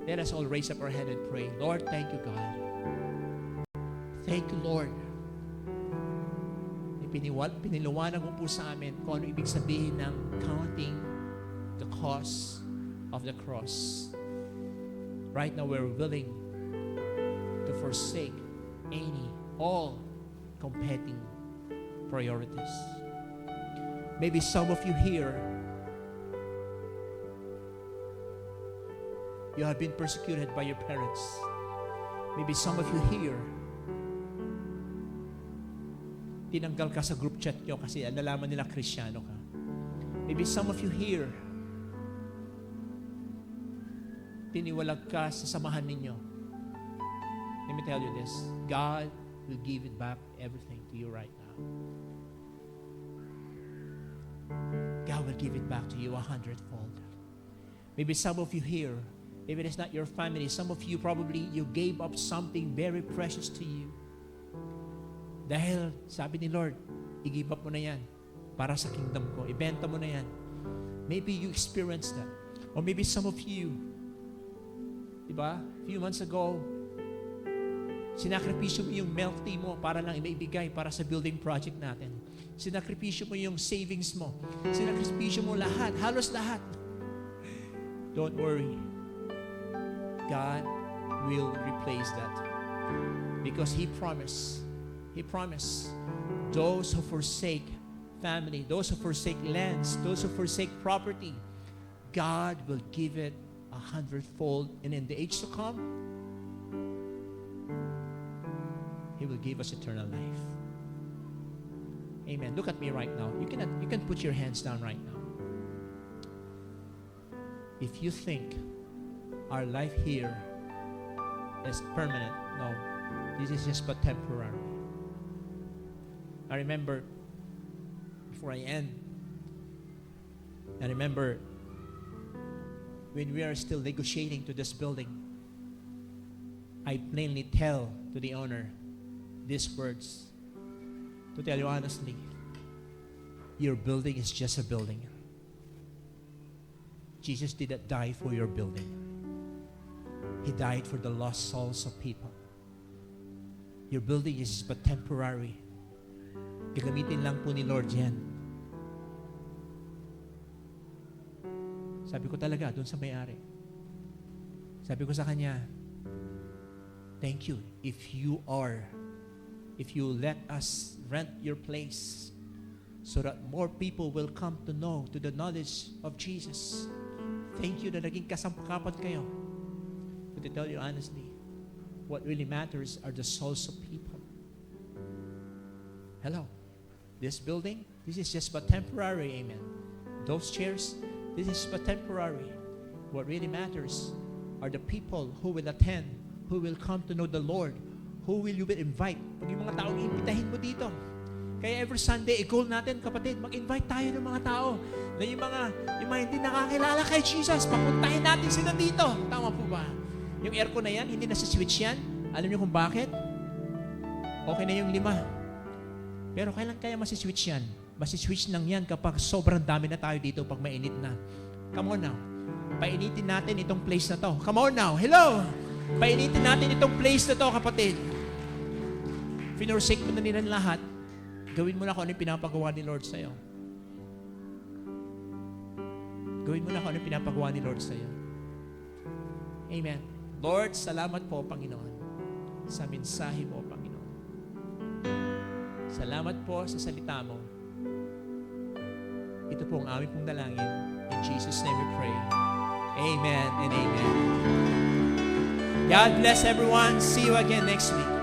Let us all raise up our head and pray. Lord, thank you, God. Thank you, Lord. Piniluwanag mo po sa amin kung ano ibig sabihin ng counting the cost of the cross. Right now, we're willing to forsake all competing priorities. Maybe some of you here, you have been persecuted by your parents. Maybe some of you here, tinanggal ka sa group chat nyo kasi nalaman nila Kristiyano ka. Maybe some of you here, tiniwalag ka sa samahan ninyo. Let me tell you this, God will give it back everything to you right now. God will give it back to you 100-fold. Maybe some of you here, if it is not your family, some of you probably, you gave up something very precious to you. Dahil, sabi ni Lord, i-give up mo na yan para sa kingdom ko. Ibenta mo na yan. Maybe you experienced that. Or maybe some of you, diba? A few months ago, sinakripisyo mo yung milk tea mo para lang maibigay para sa building project natin. Sinakripisyo mo yung savings mo. Sinakripisyo mo lahat, halos lahat. Don't worry. God will replace that. Because He promised, those who forsake family, those who forsake lands, those who forsake property, God will give it 100-fold. And in the age to come, He will give us eternal life. Amen. Look at me right now. You can put your hands down right now. If you think our life here is permanent, no. This is just but temporary. I remember, before I end, I remember when we are still negotiating to this building, I plainly tell to the owner these words. To tell you honestly, your building is just a building. Jesus didn't die for your building. He died for the lost souls of people. Your building is but temporary. Gagamitin lang po ni Lord yan. Sabi ko talaga, dun sa may-ari. Sabi ko sa kanya, thank you if you let us rent your place so that more people will come to know, to the knowledge of Jesus. Thank you na naging kasampakapat kayo. But to tell you honestly, what really matters are the souls of people. Hello. This building, this is just but temporary, amen. Those chairs, this is but temporary. What really matters are the people who will attend, who will come to know the Lord, who will you will invite. Pag yung mga taong imbitahin mo dito. Kaya every Sunday, i-goal natin, kapatid, mag-invite tayo ng mga tao na yung mga hindi nakakilala kay Jesus, papuntahin natin sila dito. Tama po ba? Yung aircon na yan, hindi na sa switch yan. Alam niyo kung bakit? Okay na yung 5. Pero kailan kaya masiswitch yan? Masiswitch lang yan kapag sobrang dami na tayo dito pag mainit na. Come on now. Painitin natin itong place na to. Come on now. Hello! Painitin natin itong place na to, kapatid. Finorsake mo na nila lahat. Gawin mo na kung ano yung pinapagawa ni Lord sa'yo. Gawin mo na kung ano yung pinapagawa ni Lord sa'yo. Amen. Lord, salamat po, Panginoon, sa mensahe mo, Panginoon. Salamat po sa salita mo. Ito po ang aming pong dalangin. In Jesus' name we pray. Amen and amen. God bless everyone. See you again next week.